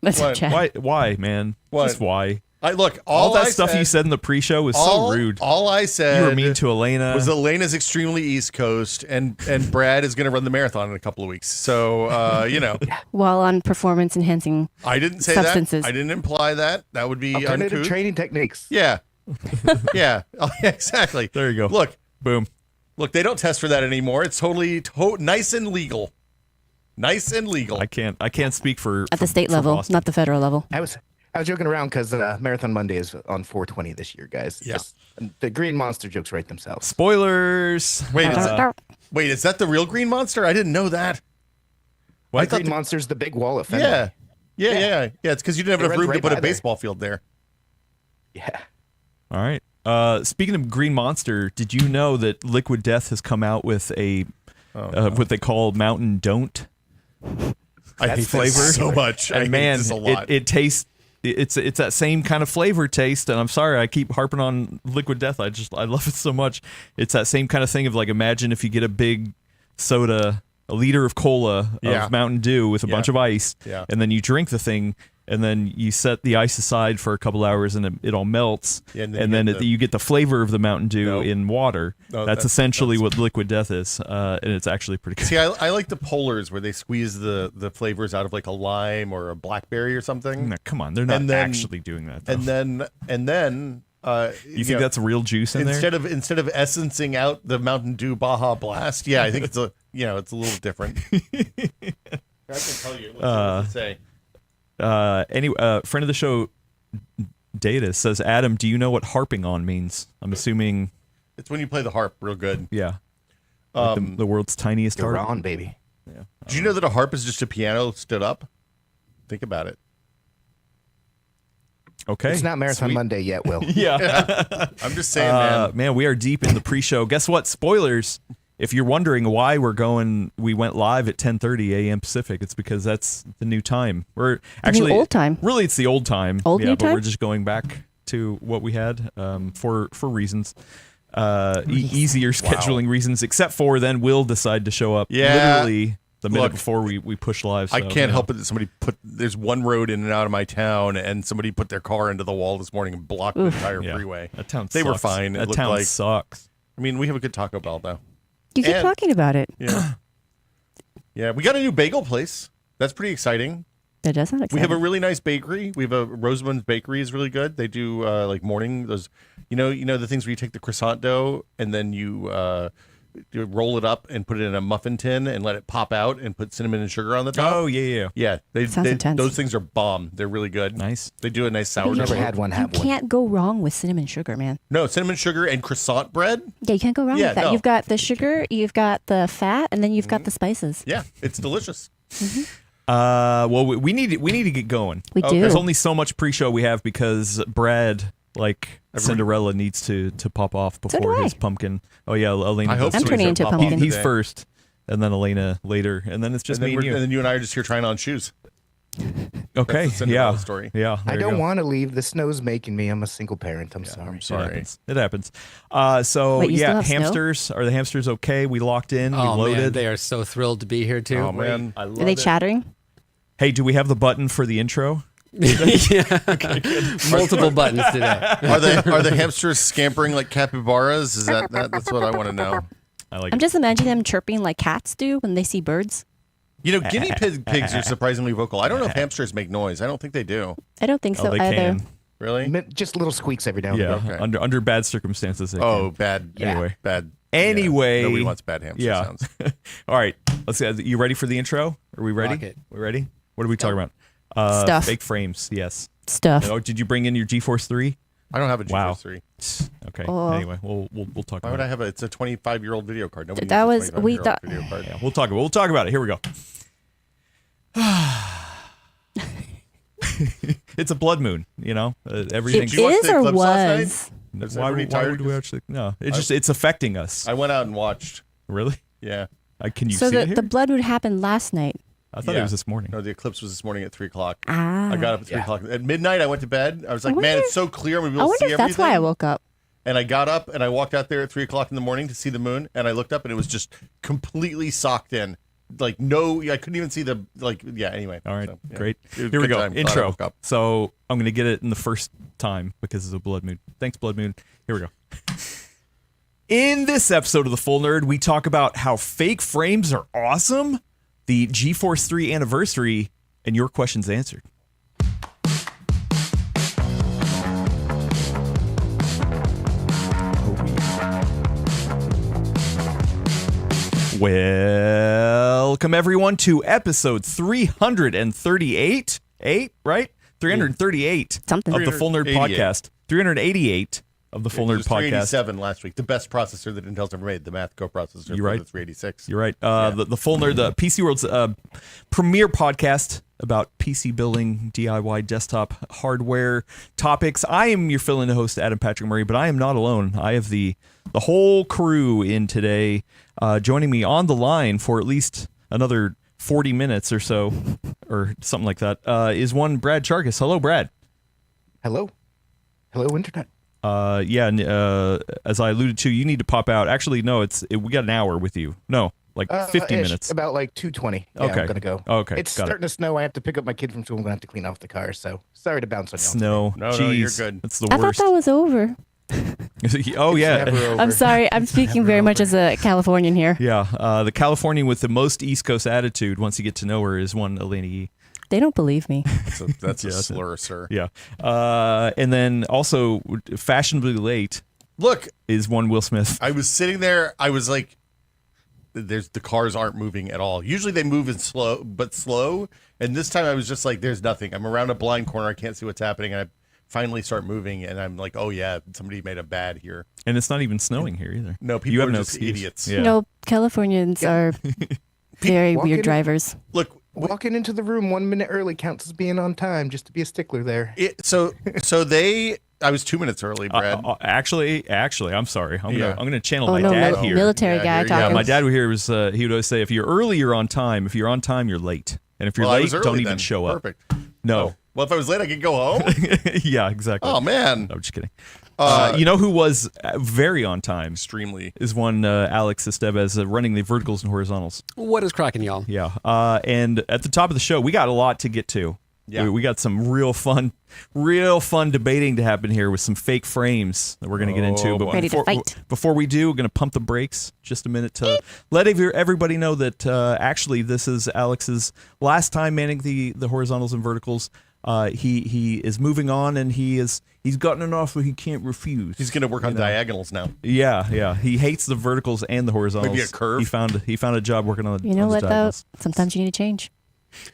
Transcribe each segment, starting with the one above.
What's up, What? Chad? Why, man? What? Just why? Look, All that stuff you said in the pre-show was so rude. All I said You were mean to Elena. was Elena's extremely East Coast, and Brad is going to run the marathon in a couple of weeks. So, While on performance-enhancing I didn't say substances. that. I didn't imply that. That would be Alternative uncouth. training techniques. Yeah. Yeah. Oh, exactly. There you go. Look, Boom. they don't test for that anymore. It's totally nice and legal. Nice and legal. I can't speak for At the state level, Boston. not the federal level. I was joking around because Marathon Monday is on 420 this year, guys. Yeah. The Green Monster jokes write themselves. Spoilers. Wait, is that the real green monster? I didn't know that. The Green Monster's the big wall of Fenway. Yeah. It's because you didn't have It enough runs room to right put a by there. baseball field there. Yeah. All right. Speaking of Green Monster, did you know that Liquid Death has come out with a what they call Mountain Don't? I hate flavor this so much. I And hate man, this a lot. it tastes. It's that same kind of flavor taste, and I'm sorry I keep harping on Liquid Death. I love it so much. It's that same kind of thing of like, imagine if you get a big soda, a liter of cola Yeah. of Mountain Dew with a bunch of ice, Yeah. and then you drink the thing, and then you set the ice aside for a couple hours, and it all melts, Yeah, and and then then you get the flavor of the Mountain Dew Nope. in water. No, that's essentially what Liquid Death is, and it's actually pretty good. See, I like the polars where they squeeze the flavors out of like a lime or a blackberry or something. No, come on, they're not And then- actually doing that. Though. And then you think that's real juice in there? instead of essencing out the Mountain Dew Baja Blast, I think it's it's a little different. I can tell you. Let's say. Anyway, friend of the show, Data says, Adam, do you know what harping on means? I'm assuming, It's when you play the harp real good. yeah, like the world's tiniest You're harp. on, baby. Yeah. Did you know that a harp is just a piano stood up? Think about it. Okay, It's not Marathon sweet. Monday yet, Will. Yeah, I'm just saying, man. we are deep in the pre-show. Guess what? Spoilers. If you're wondering why we went live at 10:30 a.m. Pacific, it's because that's the new time. We're actually old time. Really, it's the old time. Old new but time? we're just going back to what we had for reasons. Easier scheduling reasons, except for then Will decide to show up literally the minute before we push live. So, I can't help it that there's one road in and out of my town, and somebody put their car into the wall this morning and blocked the entire freeway. That town They were sucks. fine. That It looked town like. sucks. I mean, we have a good Taco Bell though. You keep And- talking about it. Yeah. Yeah, we got a new bagel place. That's pretty exciting. That does sound exciting. We have a really nice bakery. We have a Rosamund's Bakery is really good. They do like morning those, you know the things where you take the croissant dough and then you roll it up and put it in a muffin tin and let it pop out and put cinnamon and sugar on the top. Oh yeah. Yeah, Sounds intense. those things are bomb. They're really good. Nice. They do a nice sourdough. Never had one. You Have one. can't go wrong with cinnamon sugar, man. No, cinnamon sugar and croissant bread. Yeah, you can't go wrong Yeah, with that. no. You've got the sugar, you've got the fat, and then you've got the spices. Yeah, it's delicious. Well, we need to get going. We do. There's only so much pre-show we have because Brad, like Cinderella, needs to pop off So do before I. his pumpkin. Oh yeah, Elena. I hope does I'm so. turning He's into a gonna pop off pumpkin. He's today. first, and then Elena later, and then it's just And then, me and you. and then you and I are just here trying on shoes. Okay, That's the Cinderella yeah, story. yeah. I there you don't go. want to leave. The snow's making me. I'm a single parent. I'm sorry. I'm It sorry. happens. It happens. So Wait, you still yeah, have snow? hamsters. Are the hamsters okay? We locked in. We Oh loaded. man, they are so thrilled to be here too. Oh man, I love Are they it. chattering? Hey, do we have the button for the intro? Multiple buttons today. are the hamsters scampering like capybaras? Is that's what I want to know. I like I'm it. just imagining them chirping like cats do when they see birds. You know, guinea pigs are surprisingly vocal. I don't know if hamsters make noise. I don't think they do. I don't think so they either. can. Really? Just little squeaks every now and Yeah, then. Okay. under bad circumstances. They Oh, can. bad. Anyway. Bad. Anyway. Yeah, nobody wants bad hamster Yeah. sounds. All right. Let's see. You ready for the intro? Are we ready? Rock it. We ready? What are we talking about? Stuff. Fake frames. Yes. Stuff. Oh, did you bring in your GeForce 3? I don't have a GeForce Wow. 3. Okay. Oh. Anyway, we'll talk Why about would it. I have It's a 25-year-old video card. Nobody That uses was- we 25-year-old thought- video card. Yeah, we'll talk about it. Here we go. It's a blood moon, you know. Everything. It Did you watch is the or eclipse last was. night? Is Why everybody would tired? we actually? No, it's affecting us. I went out and watched. Really? Yeah. Can you So see it here? the blood would happen last night. I thought Yeah. it was this morning. No, the eclipse was this morning at 3 o'clock. Ah. I got up at 3 o'clock. At midnight, I went to bed. I was like, I man, wonder- it's so clear. I'm going to be I able to wonder see if everything. that's why I woke up. And I got up and I walked out there at 3 o'clock in the morning to see the moon. And I looked up and it was just completely socked in. like no, I couldn't even see the Anyway, All right, so, yeah. great. It was a Here we good go. time. Glad I Intro. woke up. So I'm going to get it in the first time because it's a Blood Moon. Thanks, Blood Moon. Here we go. In this episode of The Full Nerd, we talk about how fake frames are awesome, the GeForce 3 anniversary, and your questions answered. Welcome everyone to episode 338, right? 338 Something. of the Full Nerd 388. Podcast. 388 of the Full It Nerd was Podcast. 387 last week. The best processor that Intel's ever made, the Math coprocessor. You're right. The 386. You're right. The Full Nerd, the PCWorld's premier podcast about PC building, DIY desktop hardware topics. I am your fill-in host, Adam Patrick Murray, but I am not alone. I have the whole crew in today, joining me on the line for at least another 40 minutes or so, or something like that, is one Brad Charkis. Hello, Brad. Hello, internet. As I alluded to, you need to pop out. Actually, no, we got an hour with you. No, like 50 minutes. About like 2:20. Yeah, Okay. I'm gonna go. Okay, It's got it. starting to snow. I have to pick up my kid from school. I'm gonna have to clean off the car. So sorry to bounce on y'all. Snow. No, Jeez, you're good. That's the I thought worst. that was over. Oh, yeah. Never over. I'm sorry. I'm speaking very much as a Californian here. Yeah, the Californian with the most East Coast attitude, once you get to know her, is one Elena Yee. They don't believe me. That's a Yeah, slur, sir. Yeah. And then also, fashionably late Look, is one Will Smith. I was sitting there. I was like, the cars aren't moving at all. Usually they move in slow. And this time I was just like, there's nothing. I'm around a blind corner. I can't see what's happening. And I finally start moving. And I'm like, oh, yeah, somebody made a bad here. And it's not even snowing here either. No, people you have are no just excuse. idiots. Yeah. No, Californians are very Walk weird in- drivers. Look, Walking into the room 1 minute early counts as being on time. Just to be a stickler there. I was 2 minutes early, Brad. Actually, I'm sorry. I'm Yeah. gonna channel Oh, my no, dad here. military Yeah, guy here- talking. Yeah, my dad here was. He would always say, if you're early, you're on time. If you're on time, you're late. And if you're Well, I late, was early don't even then. show up. Perfect. No. Oh. Well, if I was late, I could go home. Yeah, exactly. Oh, man. I'm just kidding. You know who was very on time Extremely. is one Alex Estevez, running the verticals and horizontals. What is cracking, y'all? Yeah. And at the top of the show, we got a lot to get to. Yeah. We got some real fun debating to happen here with some fake frames that we're going to get into. But Ready to fight. before we do, we're going to pump the brakes just a minute to let everybody know that actually this is Alex's last time manning the horizontals and verticals. He is moving on, and he's gotten an offer he can't refuse. He's going to work on diagonals now. Yeah. He hates the verticals and the horizontals. Maybe a curve? He found a job working on the You know on the what, though? diagonals. Sometimes you need to change.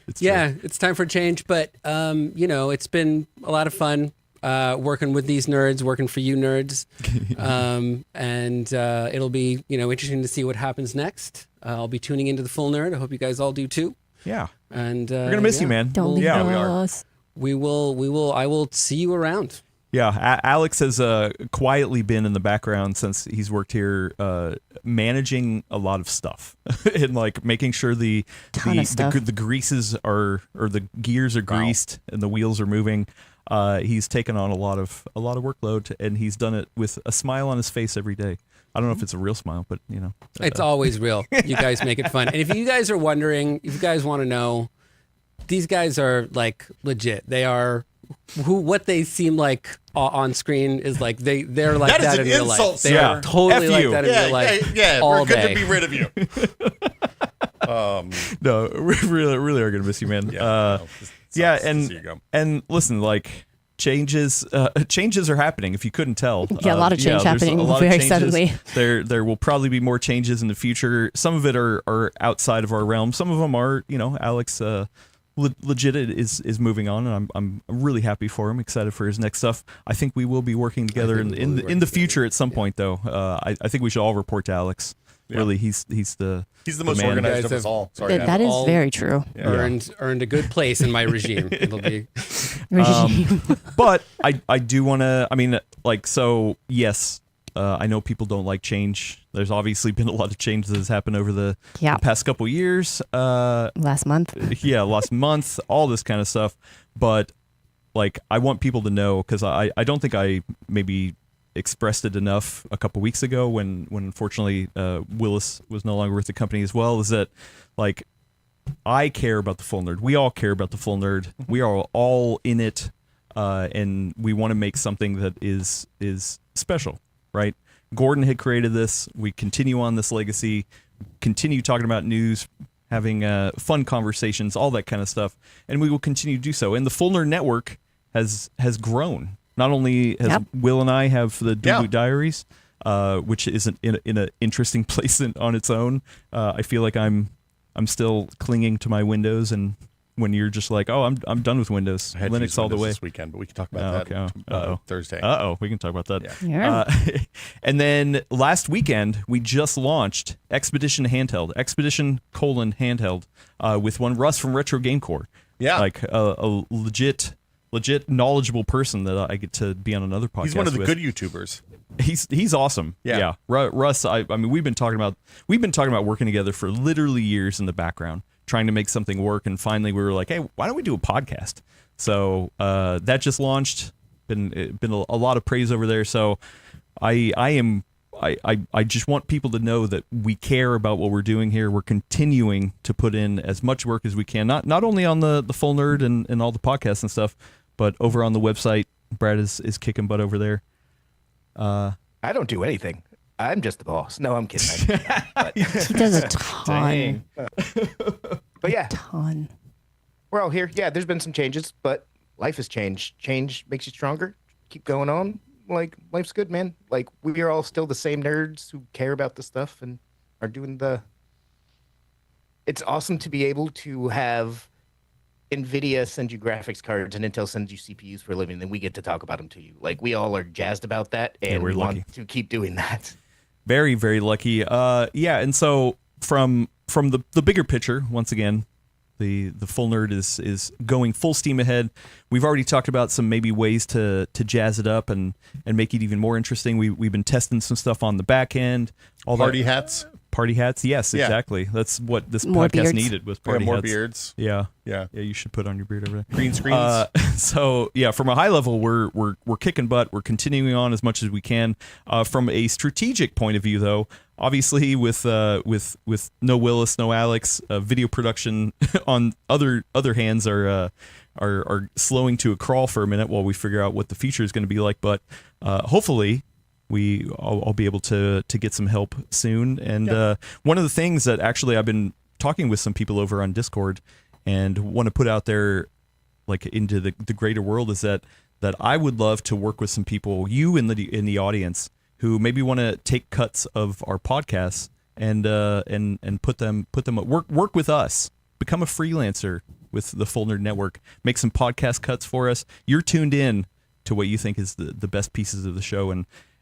It's true. Yeah, it's time for change, but it's been a lot of fun working with these nerds, working for you nerds, and it'll be interesting to see what happens next. I'll be tuning into the Full Nerd. I hope you guys all do too. Yeah. And We're gonna miss you, man. Don't leave yeah, us. we will. I will see you around. Yeah, Alex has quietly been in the background since he's worked here, managing a lot of stuff and like making sure the greases or the gears are greased and the wheels are moving. He's taken on a lot of workload, and he's done it with a smile on his face every day. I don't know if it's a real smile, but It's always real. You guys make it fun. And if you guys are wondering, if you guys want to know, these guys are like legit. They are what they seem like on screen is like they're like That is that an in real insult, life. They sir. are totally F like you. that in real life. We're all good day. to be rid of you. no, we really are gonna miss you, man. Yeah, see you go. And listen, like changes are happening. If you couldn't tell, Yeah, a lot of change there's happening a lot of very changes. suddenly. There will probably be more changes in the future. Some of it are outside of our realm. Some of them are, Alex. Legit is moving on, and I'm really happy for him. Excited for his next stuff. I think we will be working together in the future at some point, though. I think we should all report to Alex. Yeah. Really, he's the most man. organized of Guys us all. Sorry, Adam. That is all- very true. Earned a good place in my regime. It'll be But I do want to. I mean, like, so yes, I know people don't like change. There's obviously been a lot of change that has happened over the past couple years. Last month. Yeah, last month, all this kind of stuff. But like, I want people to know, because I don't think I maybe expressed it enough a couple weeks ago when unfortunately Willis was no longer with the company as well, is that like I care about the full nerd. We all care about the full nerd. We are all in it, and we want to make something that is special, right? Gordon had created this. We continue on this legacy, continue talking about news, having fun conversations, all that kind of stuff, and we will continue to do so. And the Full Nerd Network has grown. Not only has Will and I have the Dooboo Diaries, which is in an interesting place on its own. I feel like I'm still clinging to my Windows, and when you're just like, oh, I'm done with Windows, I had to use Linux all the Windows way. this weekend, but we can talk about that Thursday. We can talk about that. Yeah. And then last weekend we just launched Expedition Handheld with one Russ from Retro Game Core. Yeah, like a legit knowledgeable person that I get to be on another podcast. He's one of the with. good YouTubers. He's awesome. Yeah. Russ, I mean, we've been talking about working together for literally years in the background, trying to make something work, and finally we were like, hey, why don't we do a podcast? So that just launched. Been a lot of praise over there. So I just want people to know that we care about what we're doing here. We're continuing to put in as much work as we can, not only on the Full Nerd and all the podcasts and stuff, but over on the website. Brad is kicking butt over there. I don't do anything. I'm just the boss. No, I'm kidding. He does a ton. But yeah, Ton. we're all here. Yeah, there's been some changes, but life has changed. Change makes you stronger. Keep going on. Like, life's good, man. Like, we are all still the same nerds who care about this stuff and are doing It's awesome to be able to have NVIDIA send you graphics cards and Intel sends you CPUs for a living, and then we get to talk about them to you. Like, we all are jazzed about that, and we're we lucky. want to keep doing that. Very, very lucky. And so from the bigger picture, once again, the Full Nerd is going full steam ahead. We've already talked about some maybe ways to jazz it up and make it even more interesting. We've been testing some stuff on the back end. Party hats. Party hats, yes, Yeah. exactly. That's what this More podcast beards. needed was party More hats. beards. Yeah, Yeah. you should put on your beard over there. Green screens. So yeah, from a high level, we're kicking butt. We're continuing on as much as we can. From a strategic point of view, though, obviously with no Willis, no Alex, video production on other hands are slowing to a crawl for a minute while we figure out what the future is going to be like. But hopefully, I'll be able to get some help soon. And one of the things that actually I've been talking with some people over on Discord and want to put out there, like into the greater world, is that I would love to work with some people, you in the audience, who maybe want to take cuts of our podcasts and put them at work with us, become a freelancer with the Full Nerd Network, make some podcast cuts for us. You're tuned in to what you think is the best pieces of the show,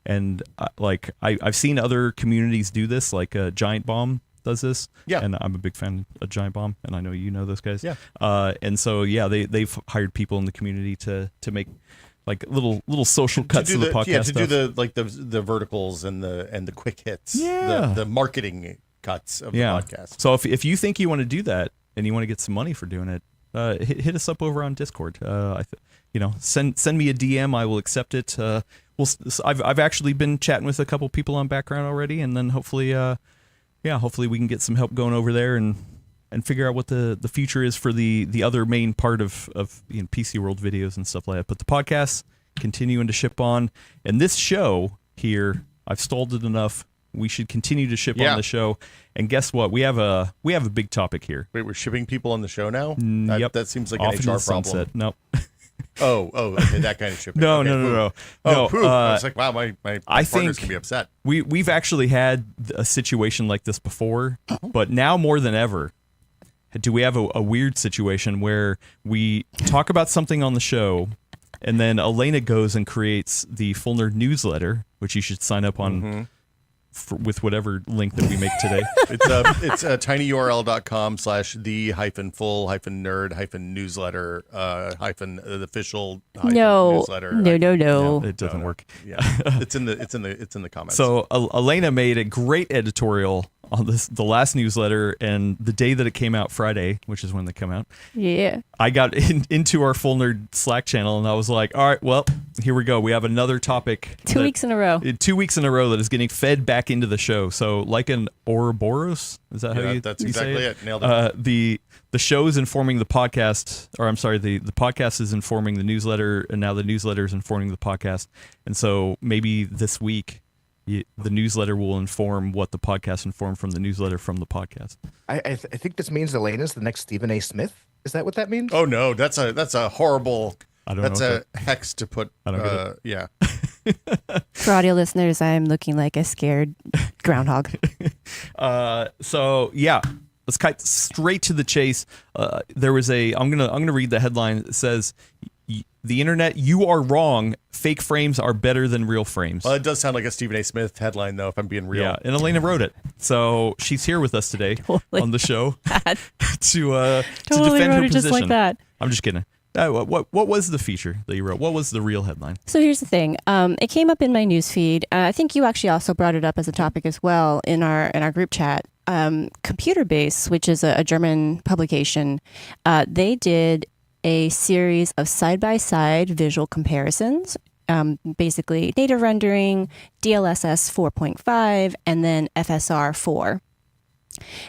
and like I've seen other communities do this, like Giant Bomb does this, and I'm a big fan of Giant Bomb, and I know you know those guys, and so they've hired people in the community to make like little social cuts of the podcast to do the verticals and the quick hits, the marketing cuts of the podcast. So if you think you want to do that and you want to get some money for doing it, hit us up over on Discord. Send me a DM. I will accept it. I've actually been chatting with a couple people on background already, and then hopefully we can get some help going over there and figure out what the future is for the other main part of PC World videos and stuff like that. But the podcasts continuing to ship on, and this show here, I've stalled it enough. We should continue to ship on the show. And guess what? We have a big topic here. Wait, we're shipping people on the show now? Yep. That seems like Off an into HR the problem. sunset. Nope. Okay, that kind of shipping. No. I was like, wow, my partners can be upset. We've actually had a situation like this before, but now more than ever, do we have a weird situation where we talk about something on the show, and then Elena goes and creates the Full Nerd newsletter, which you should sign up on with whatever link that we make today. It's tinyurl.com/the-full-nerd-newsletter the official newsletter. No. It doesn't work. Yeah, it's in the comments. So Elena made a great editorial on the last newsletter, and the day that it came out, Friday, which is when they come out. Yeah. I got into our Full Nerd Slack channel, and I was like, all right, well, here we go. We have another topic. 2 weeks in a row. 2 weeks in a row that is getting fed back into the show. So like an Ouroboros, is that how you that's you exactly say it. Nailed it. The show is informing the podcast, or I'm sorry, the podcast is informing the newsletter, and now the newsletter is informing the podcast. And so maybe this week, the newsletter will inform what the podcast informed from the newsletter from the podcast. I think this means Elena's the next Stephen A. Smith. Is that what that means? Oh no, that's a horrible. I don't That's know a hex to put. I don't get it. Yeah. For audio listeners, I'm looking like a scared groundhog. So yeah, let's cut straight to the chase. There was I'm gonna read the headline. It says, "The internet, you are wrong. Fake frames are better than real frames." Well, it does sound like a Stephen A. Smith headline, though, if I'm being real. Yeah, and Elena wrote it, so she's here with us today Totally. on the show to Totally defend wrote her it just position. like that. I'm just kidding. What was the feature that you wrote? What was the real headline? So here's the thing. It came up in my newsfeed. I think you actually also brought it up as a topic as well in our group chat. Computer Base, which is a German publication, they did a series of side-by-side visual comparisons, basically native rendering, DLSS 4.5, and then FSR 4.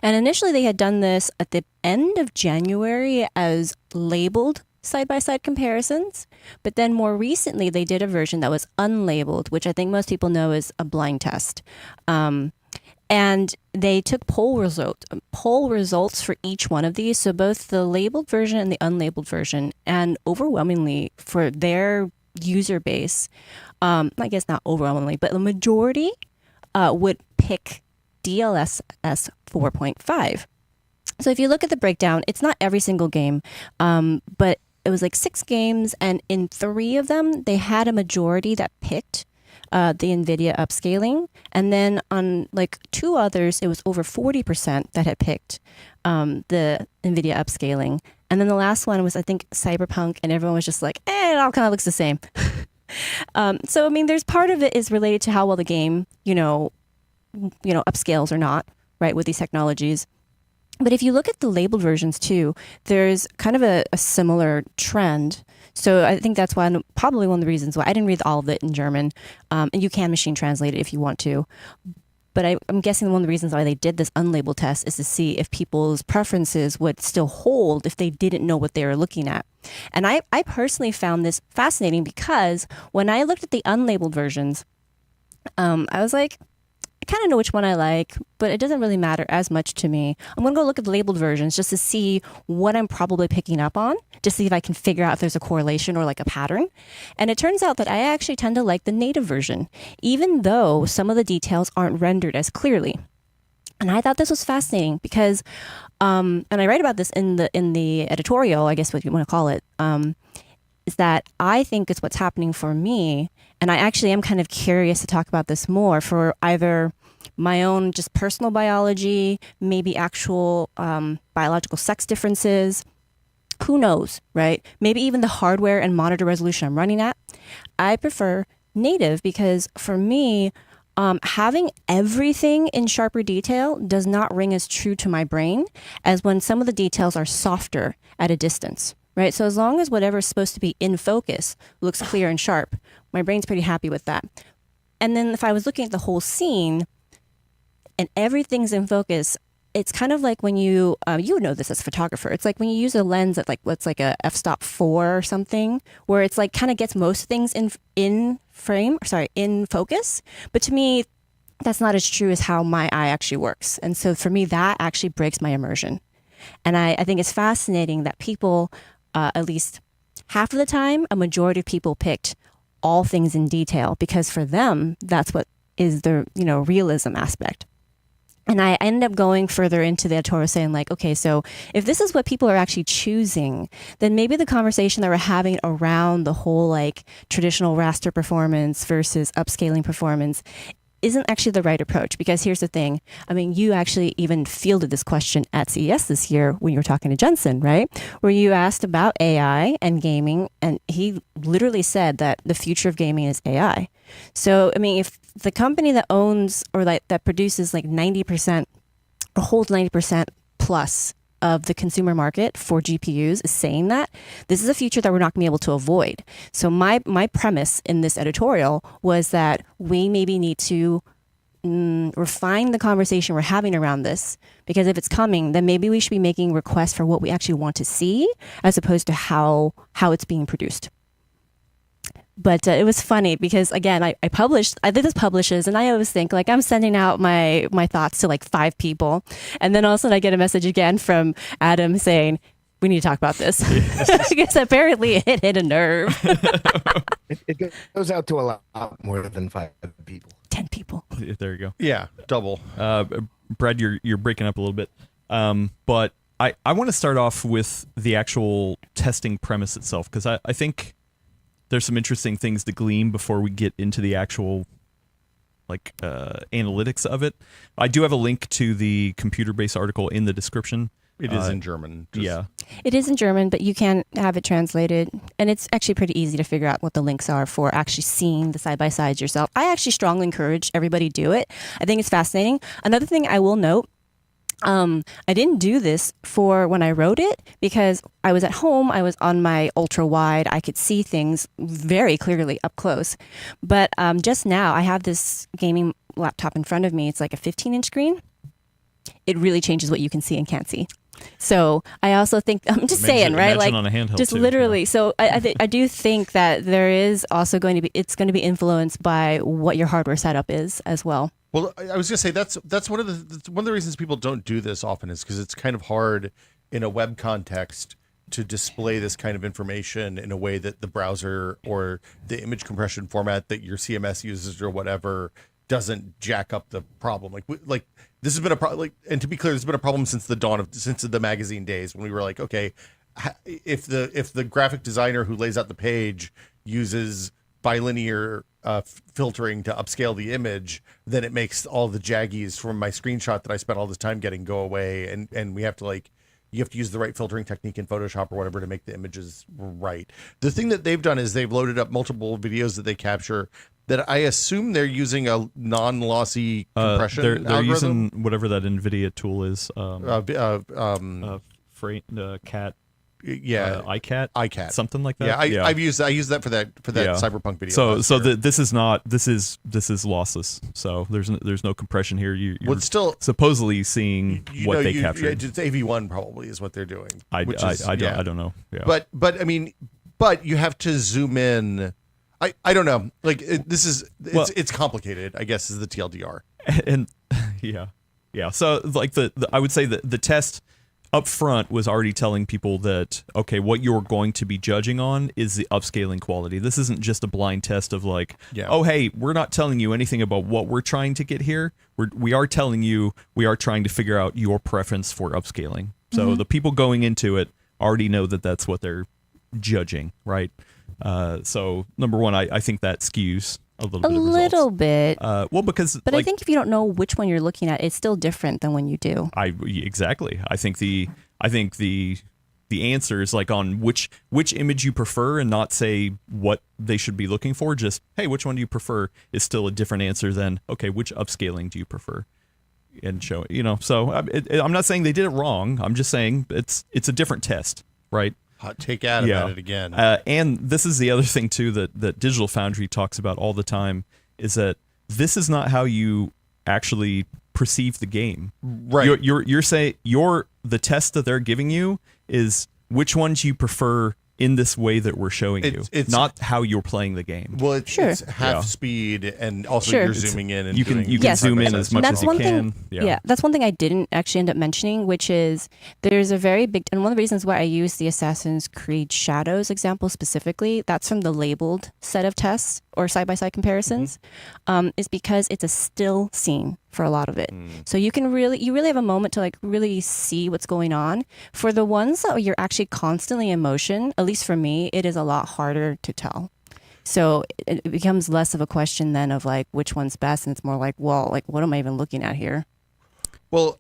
And initially they had done this at the end of January as labeled side-by-side comparisons, but then more recently they did a version that was unlabeled, which I think most people know is a blind test. And they took poll results for each one of these, so both the labeled version and the unlabeled version, and overwhelmingly for their user base, I guess not overwhelmingly, but the majority would pick DLSS 4.5. So if you look at the breakdown, it's not every single game, but it was like 6 games, and in 3 of them, they had a majority that picked the NVIDIA upscaling. And then on like 2 others, it was over 40% that had picked the NVIDIA upscaling. And then the last one was, I think, Cyberpunk, and everyone was just like, it all kind of looks the same. So, I mean, there's part of it is related to how well the game, upscales or not, right, with these technologies. But if you look at the labeled versions too, there's kind of a similar trend. So I think that's probably one of the reasons why I didn't read all of it in German. And you can machine translate it if you want to. But I'm guessing one of the reasons why they did this unlabeled test is to see if people's preferences would still hold if they didn't know what they were looking at. And I personally found this fascinating because when I looked at the unlabeled versions, I was like, I kind of know which one I like, but it doesn't really matter as much to me. I'm going to go look at the labeled versions just to see what I'm probably picking up on, to see if I can figure out if there's a correlation or like a pattern. And it turns out that I actually tend to like the native version, even though some of the details aren't rendered as clearly. And I thought this was fascinating because, and I write about this in the editorial, I guess what you want to call it, is that I think it's what's happening for me. And I actually am kind of curious to talk about this more for either my own just personal biology, maybe actual biological sex differences. Who knows, right? Maybe even the hardware and monitor resolution I'm running at. I prefer native because for me, having everything in sharper detail does not ring as true to my brain as when some of the details are softer at a distance. Right. So as long as whatever's supposed to be in focus looks clear and sharp, my brain's pretty happy with that. And then if I was looking at the whole scene and everything's in focus, it's kind of like when you would know this as a photographer. It's like when you use a lens at like what's like a f-stop 4 or something, where it's like kind of gets most things in focus. But to me, that's not as true as how my eye actually works. And so for me, that actually breaks my immersion. And I think it's fascinating that people, at least half of the time, a majority of people picked all things in detail because for them, that's what is the, realism aspect. And I ended up going further into the editorial saying like, okay, so if this is what people are actually choosing, then maybe the conversation that we're having around the whole like traditional raster performance versus upscaling performance isn't actually the right approach. Because here's the thing. I mean, you actually even fielded this question at CES this year when you were talking to Jensen, right? Where you asked about AI and gaming, and he literally said that the future of gaming is AI. So, I mean, if the company that owns or like that produces like 90% or holds 90% plus of the consumer market for GPUs is saying that this is a future that we're not going to be able to avoid. So my premise in this editorial was that we maybe need to refine the conversation we're having around this, because if it's coming, then maybe we should be making requests for what we actually want to see as opposed to how it's being produced. But it was funny because, again, I did this publishes, and I always think like I'm sending out my thoughts to like 5 people, and then all of a sudden I get a message again from Adam saying, we need to talk about this. Because apparently it hit a nerve. It goes out to a lot more than 5 people. 10 people. There you go. Yeah, double. Brad, you're breaking up a little bit. But I want to start off with the actual testing premise itself, because I think there's some interesting things to glean before we get into the actual analytics of it. I do have a link to the computer-based article in the description. It is in German. Yeah. It is in German, but you can have it translated. And it's actually pretty easy to figure out what the links are for actually seeing the side-by-sides yourself. I actually strongly encourage everybody to do it. I think it's fascinating. Another thing I will note, I didn't do this for when I wrote it because I was at home. I was on my ultra wide. I could see things very clearly up close. But just now, I have this gaming laptop in front of me. It's like a 15-inch screen. It really changes what you can see and can't see. So I also think, I'm just saying, right? Like on a handheld just too, literally. yeah. So I do think that there is also it's going to be influenced by what your hardware setup is as well. Well, I was gonna say that's one of the reasons people don't do this often is because it's kind of hard in a web context to display this kind of information in a way that the browser or the image compression format that your CMS uses or whatever doesn't jack up the problem. Like this has been a problem. And to be clear, this has been a problem since the magazine days when we were like, okay, if the graphic designer who lays out the page uses bilinear filtering to upscale the image, then it makes all the jaggies from my screenshot that I spent all this time getting go away, and we have to you have to use the right filtering technique in Photoshop or whatever to make the images right. The thing that they've done is they've loaded up multiple videos that they capture that I assume they're using a non-lossy compression they're algorithm. using whatever that NVIDIA tool is. Cat. Yeah, iCat, something like that. Yeah, I used that for that Cyberpunk video. This is lossless. So there's no compression here. You're still supposedly seeing what they captured. It's AV1 probably is what they're doing. I don't know. Yeah. But I mean, you have to zoom in. I don't know. It's complicated, I guess, is the TLDR. And yeah. So like I would say that the test up front was already telling people that, okay, what you're going to be judging on is the upscaling quality. This isn't just a blind test of oh, hey, we're not telling you anything about what we're trying to get here. We are telling you, we are trying to figure out your preference for upscaling. So the people going into it already know that that's what they're judging, right? So number one, I think that skews a little bit. But I think if you don't know which one you're looking at, it's still different than when you do. Exactly. I think the answer is on which image you prefer, and not say what they should be looking for. Just, hey, which one do you prefer is still a different answer than, okay, which upscaling do you prefer? And show it, So I'm not saying they did it wrong. I'm just saying it's a different test, right? Hot take Adam at it again. And this is the other thing too that Digital Foundry talks about all the time, is that this is not how you actually perceive the game. Right. You're saying the test that they're giving you is which ones you prefer in this way that we're showing you. It's not how you're playing the game. Well, it's half speed, and also you're zooming in. And you can zoom in as much as you can. That's one thing I didn't actually end up mentioning, which is there's a very big, and one of the reasons why I use the Assassin's Creed Shadows example specifically, that's from the labeled set of tests or side-by-side comparisons, is because it's a still scene for a lot of it. So you really have a moment to really see what's going on. For the ones that you're actually constantly in motion, at least for me, it is a lot harder to tell. So it becomes less of a question then of which one's best, and it's more what am I even looking at here? Well,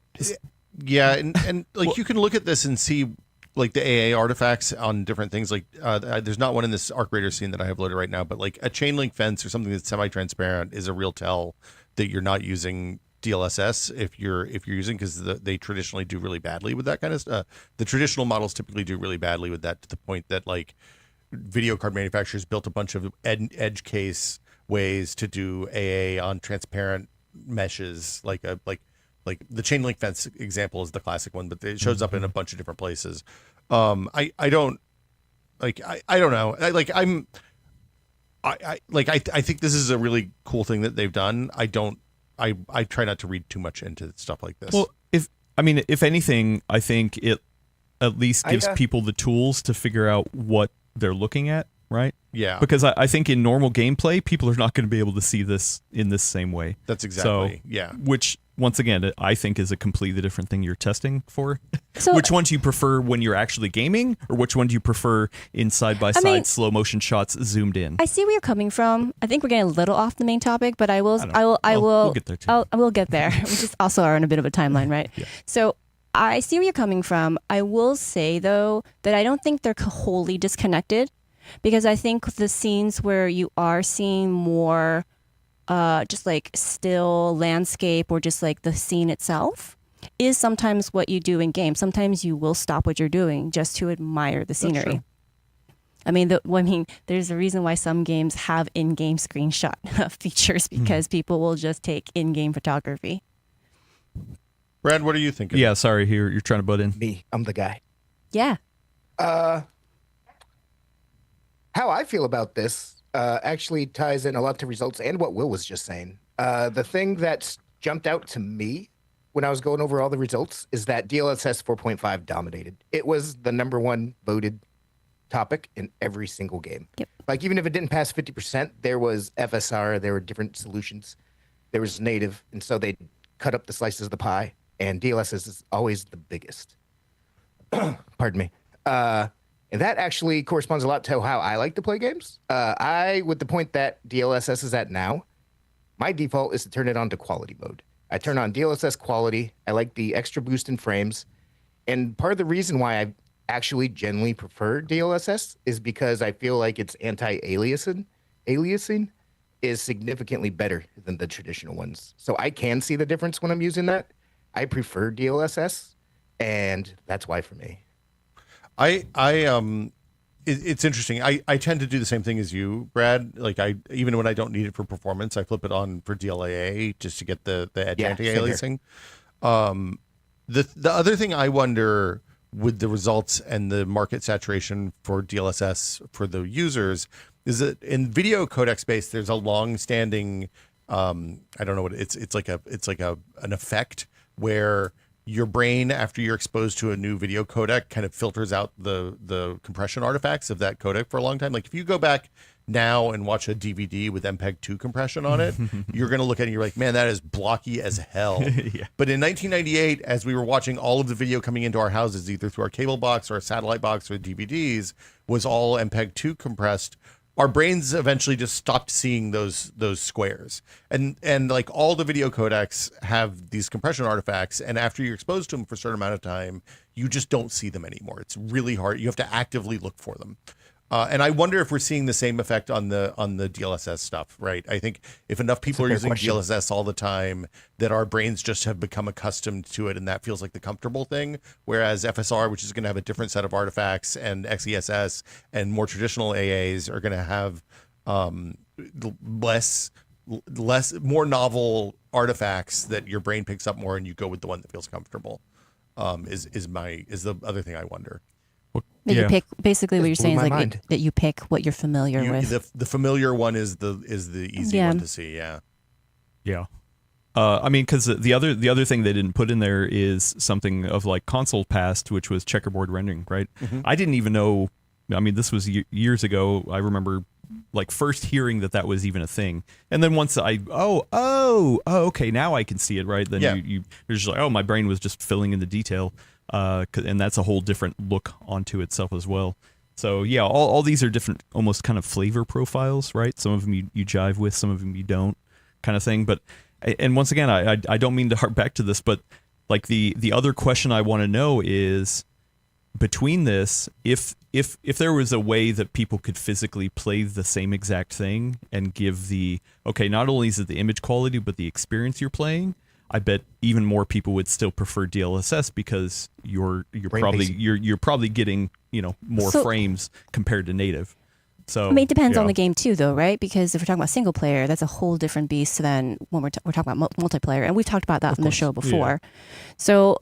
yeah, and you can look at this and see the AA artifacts on different things. There's not one in this Arc Raider scene that I have loaded right now, but a chain link fence or something that's semi-transparent is a real tell that you're not using DLSS if you're using, because they traditionally do really badly with that kind of stuff. The traditional models typically do really badly with that, to the point that like video card manufacturers built a bunch of edge case ways to do AA on transparent meshes, like the chain link fence example is the classic one, but it shows up in a bunch of different places. I don't know. I think this is a really cool thing that they've done. I try not to read too much into stuff like this. Well, if anything, I think it at least gives people the tools to figure out what they're looking at, right? Yeah. Because I think in normal gameplay, people are not going to be able to see this in this same way. That's exactly, yeah. Which, once again, I think is a completely different thing you're testing for. So, which one do you prefer when you're actually gaming, or which one do you prefer in side-by-side slow motion shots zoomed in? I see where you're coming from. I think we're getting a little off the main topic, but we'll get there too. We'll get there. We just also are on a bit of a timeline, right? Yeah. So I see where you're coming from. I will say though that I don't think they're wholly disconnected, because I think the scenes where you are seeing more just like still landscape, or just like the scene itself, is sometimes what you do in games. Sometimes you will stop what you're doing just to admire the scenery. I mean, there's a reason why some games have in-game screenshot features, because people will just take in-game photography. Brad, what are you thinking? Yeah, sorry, you're trying to butt in. Me, I'm the guy. Yeah. How I feel about this actually ties in a lot to results and what Will was just saying. The thing that jumped out to me when I was going over all the results is that DLSS 4.5 dominated. It was the number one voted topic in every single game. Yep. Like, even if it didn't pass 50%, there was FSR, there were different solutions, there was native, and so they cut up the slices of the pie, and DLSS is always the biggest. Pardon me. And that actually corresponds a lot to how I like to play games. With the point that DLSS is at now, my default is to turn it on to quality mode. I turn on DLSS quality. I like the extra boost in frames. And part of the reason why I actually generally prefer DLSS is because I feel like its anti-aliasing is significantly better than the traditional ones. So I can see the difference when I'm using that. I prefer DLSS, and that's why for me. It's interesting. I tend to do the same thing as you, Brad. Like, even when I don't need it for performance, I flip it on for DLAA just to get the edge anti-aliasing. The other thing I wonder with the results and the market saturation for DLSS for the users is that in video codec space, there's a long-standing I don't know what it's like an effect where your brain, after you're exposed to a new video codec, kind of filters out the compression artifacts of that codec for a long time. Like, if you go back now and watch a DVD with MPEG-2 compression on it, you're going to look at it and you're like, man, that is blocky as hell. Yeah. But in 1998, as we were watching all of the video coming into our houses, either through our cable box or a satellite box or DVDs, was all MPEG-2 compressed. Our brains eventually just stopped seeing those squares, and like all the video codecs have these compression artifacts, and after you're exposed to them for a certain amount of time, you just don't see them anymore. It's really hard. You have to actively look for them. And I wonder if we're seeing the same effect on the DLSS stuff, right? I think if enough people are using DLSS all the time, that our brains just have become accustomed to it, and that feels like the comfortable thing. Whereas FSR, which is going to have a different set of artifacts, and XESS and more traditional AAs are going to have more novel artifacts that your brain picks up more, and you go with the one that feels comfortable. Is the other thing I wonder. That you pick, basically what you're blew saying is my like mind. that you pick what you're familiar with. The familiar one is the easy Yeah. one to see. Yeah. Yeah. I mean, because the other thing they didn't put in there is something of like console past, which was checkerboard rendering, right? Mm-hmm. I didn't even know. I mean, this was years ago. I remember like first hearing that was even a thing, and then once okay, now I can see it, right? Then Yeah. you're just like, oh, my brain was just filling in the detail, and that's a whole different look onto itself as well. So yeah, all these are different, almost kind of flavor profiles, right? Some of them you jive with, some of them you don't, kind of thing. But and once again, I don't mean to harp back to this, but like the other question I want to know is, between this, if there was a way that people could physically play the same exact thing and give not only is it the image quality but the experience you're playing, I bet even more people would still prefer DLSS because you're Brain probably pacing. you're probably getting more So- frames compared to native. So I mean, it depends on yeah. the game too, though, right? Because if we're talking about single player, that's a whole different beast than when we're talking about multiplayer, and we've talked about that on the course, show yeah. before. So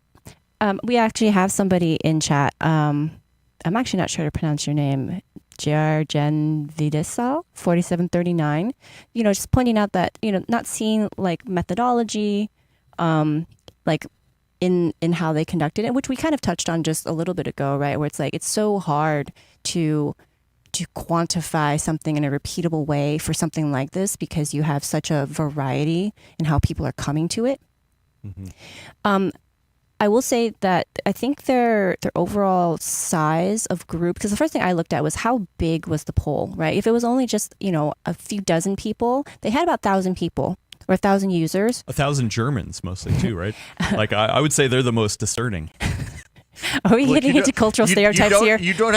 we actually have somebody in chat. I'm actually not sure to pronounce your name. Jen Videsal 4739. Just pointing out that not seeing like methodology, like in how they conducted it, which we kind of touched on just a little bit ago, right? Where it's like it's so hard to quantify something in a repeatable way for something like this because you have such a variety in how people are coming to it. I will say that I think their overall size of group, because the first thing I looked at was how big was the poll, right? If it was only just a few dozen people, they had about 1,000 people or 1,000 users. 1,000 Germans mostly too, right? Like I would say they're the most discerning. Are we Look, getting you into don't- cultural you stereotypes don't- here? You don't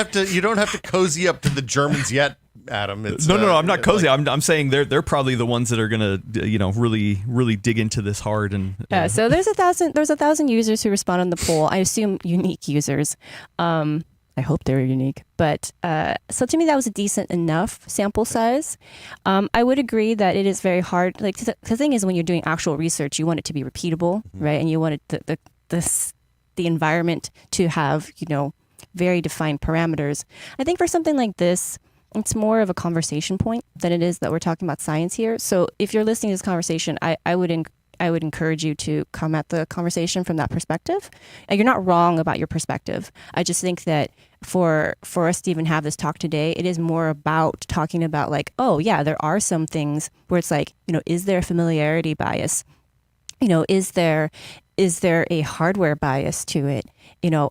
have to cozy up to the Germans yet, Adam. It's, No, I'm not cozy. like- I'm saying they're probably the ones that are gonna really dig into this hard and Yeah, so there's 1,000 users who respond on the poll. I assume unique users. I hope they were unique, but so to me that was a decent enough sample size. I would agree that it is very hard. Like the thing is, when you're doing actual research, you want it to be repeatable, right? And you want it the environment to have very defined parameters. I think for something like this, it's more of a conversation point than it is that we're talking about science here. So if you're listening to this conversation, I would encourage you to come at the conversation from that perspective. And you're not wrong about your perspective. I just think that for us to even have this talk today, it is more about talking about like, oh yeah, there are some things where it's like, is there a familiarity bias? Is there a hardware bias to it?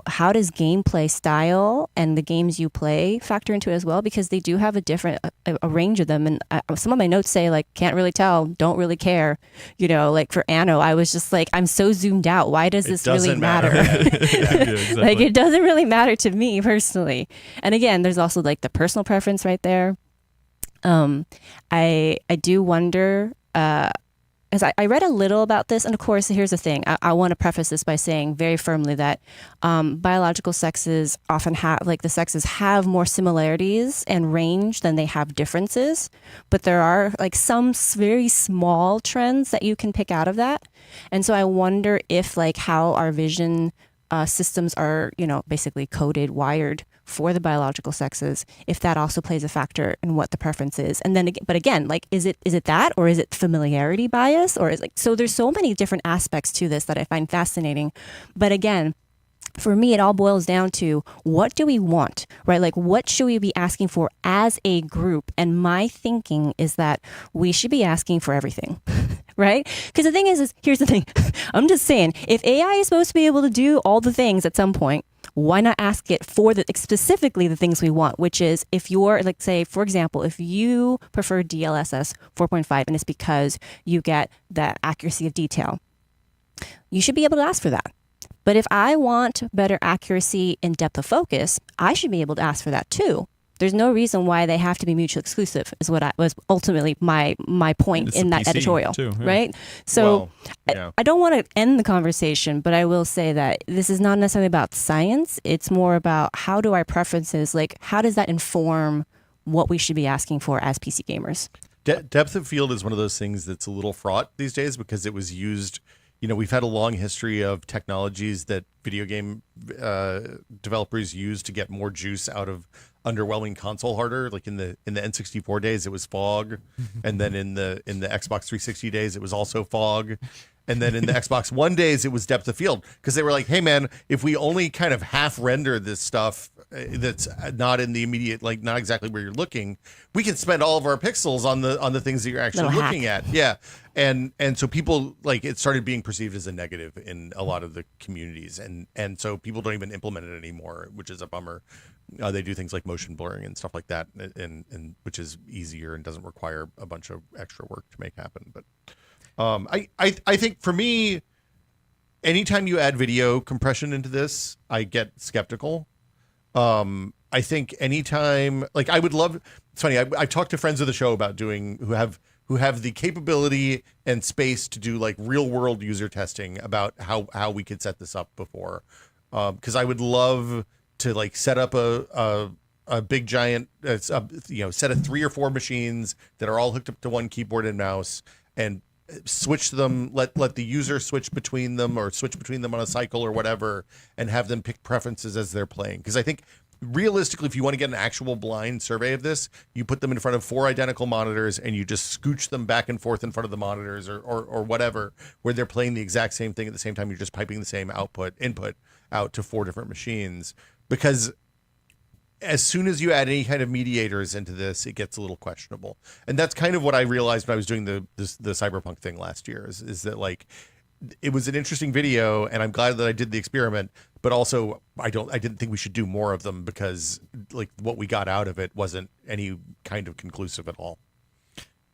How does gameplay style and the games you play factor into it as well? Because they do have a range of them. And some of my notes say like, can't really tell, don't really care. Like for Anno, I was just like, I'm so zoomed out. Why does this really doesn't matter? Yeah, exactly. Like it doesn't really matter to me personally. And again, there's also like the personal preference right there. I do wonder, as I read a little about this, and of course, here's the thing. I want to preface this by saying very firmly that biological sexes often have, like the sexes have more similarities and range than they have differences. But there are like some very small trends that you can pick out of that. And so I wonder if like how our vision systems are, basically coded, wired for the biological sexes, if that also plays a factor in what the preference is. And then, but again, like, is it that, or is it familiarity bias, or is like, so there's so many different aspects to this that I find fascinating. But again, for me, it all boils down to what do we want, right? Like, what should we be asking for as a group? And my thinking is that we should be asking for everything, right? Because the thing is here's the thing. I'm just saying, if AI is supposed to be able to do all the things at some point, why not ask it for specifically the things we want, which is if you're, like, say, for example, if you prefer DLSS 4.5 and it's because you get that accuracy of detail, you should be able to ask for that. But if I want better accuracy and depth of focus, I should be able to ask for that too. There's no reason why they have to be mutually exclusive, is what was ultimately my point It's in the that PC editorial, too, yeah. right? So Well, yeah. I don't want to end the conversation, but I will say that this is not necessarily about science. It's more about how do our preferences, like how does that inform what we should be asking for as PC gamers? Depth of field is one of those things that's a little fraught these days because it was used. We've had a long history of technologies that video game developers use to get more juice out of underwhelming console hardware. Like in the N64 days, it was fog, and then in the Xbox 360 days, it was also fog, and then in the Xbox One days, it was depth of field because they were like, "Hey, man, if we only kind of half render this stuff that's not in the immediate, like not exactly where you're looking, we can spend all of our pixels on the things that you're actually Little looking at." Yeah. And so people, like, it started being perceived as a negative in a lot of the communities, and so people don't even implement it anymore, which is a bummer. They do things like motion blurring and stuff like that, and which is easier and doesn't require a bunch of extra work to make happen. But I think for me, anytime you add video compression into this, I get skeptical. I think anytime, like, I would love. It's funny. I've talked to friends of the show about who who have the capability and space to do like real world user testing about how we could set this up before. Because I would love to like set up a big giant, set of 3 or 4 machines that are all hooked up to one keyboard and mouse, and switch them, let the user switch between them or switch between them on a cycle or whatever, and have them pick preferences as they're playing. Because I think realistically, if you want to get an actual blind survey of this, you put them in front of 4 identical monitors and you just scooch them back and forth in front of the monitors or whatever, where they're playing the exact same thing at the same time. You're just piping the same input out to 4 different machines. Because as soon as you add any kind of mediators into this, it gets a little questionable. And that's kind of what I realized when I was doing the Cyberpunk thing last year, is that like it was an interesting video, and I'm glad that I did the experiment, but also I didn't think we should do more of them, because like what we got out of it wasn't any kind of conclusive at all.